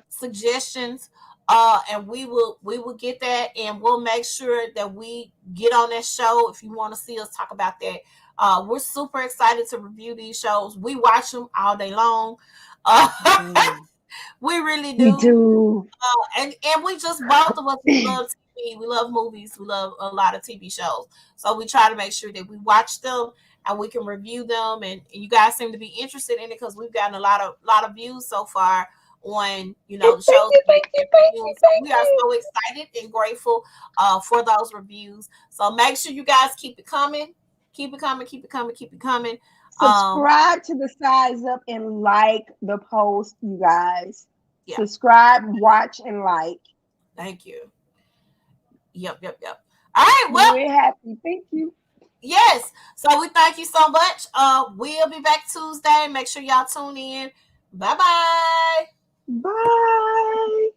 suggestions. And we will get that, and we'll make sure that we get on that show if you want to see us talk about that. We're super excited to review these shows. We watch them all day long. We really do. We do. And we just, both of us, we love TV. We love movies. We love a lot of TV shows. So we try to make sure that we watch them and we can review them. And you guys seem to be interested in it because we've gotten a lot of views so far on the shows. Thank you. We are so excited and grateful for those reviews. So make sure you guys keep it coming. Keep it coming. Subscribe to the Size Up and like the post, you guys. Yeah. Subscribe, watch, and like. Thank you. Yep. All right. Well, we're happy. Thank you. Yes. So we thank you so much. We'll be back Tuesday. Make sure y'all tune in. Bye-bye. Bye.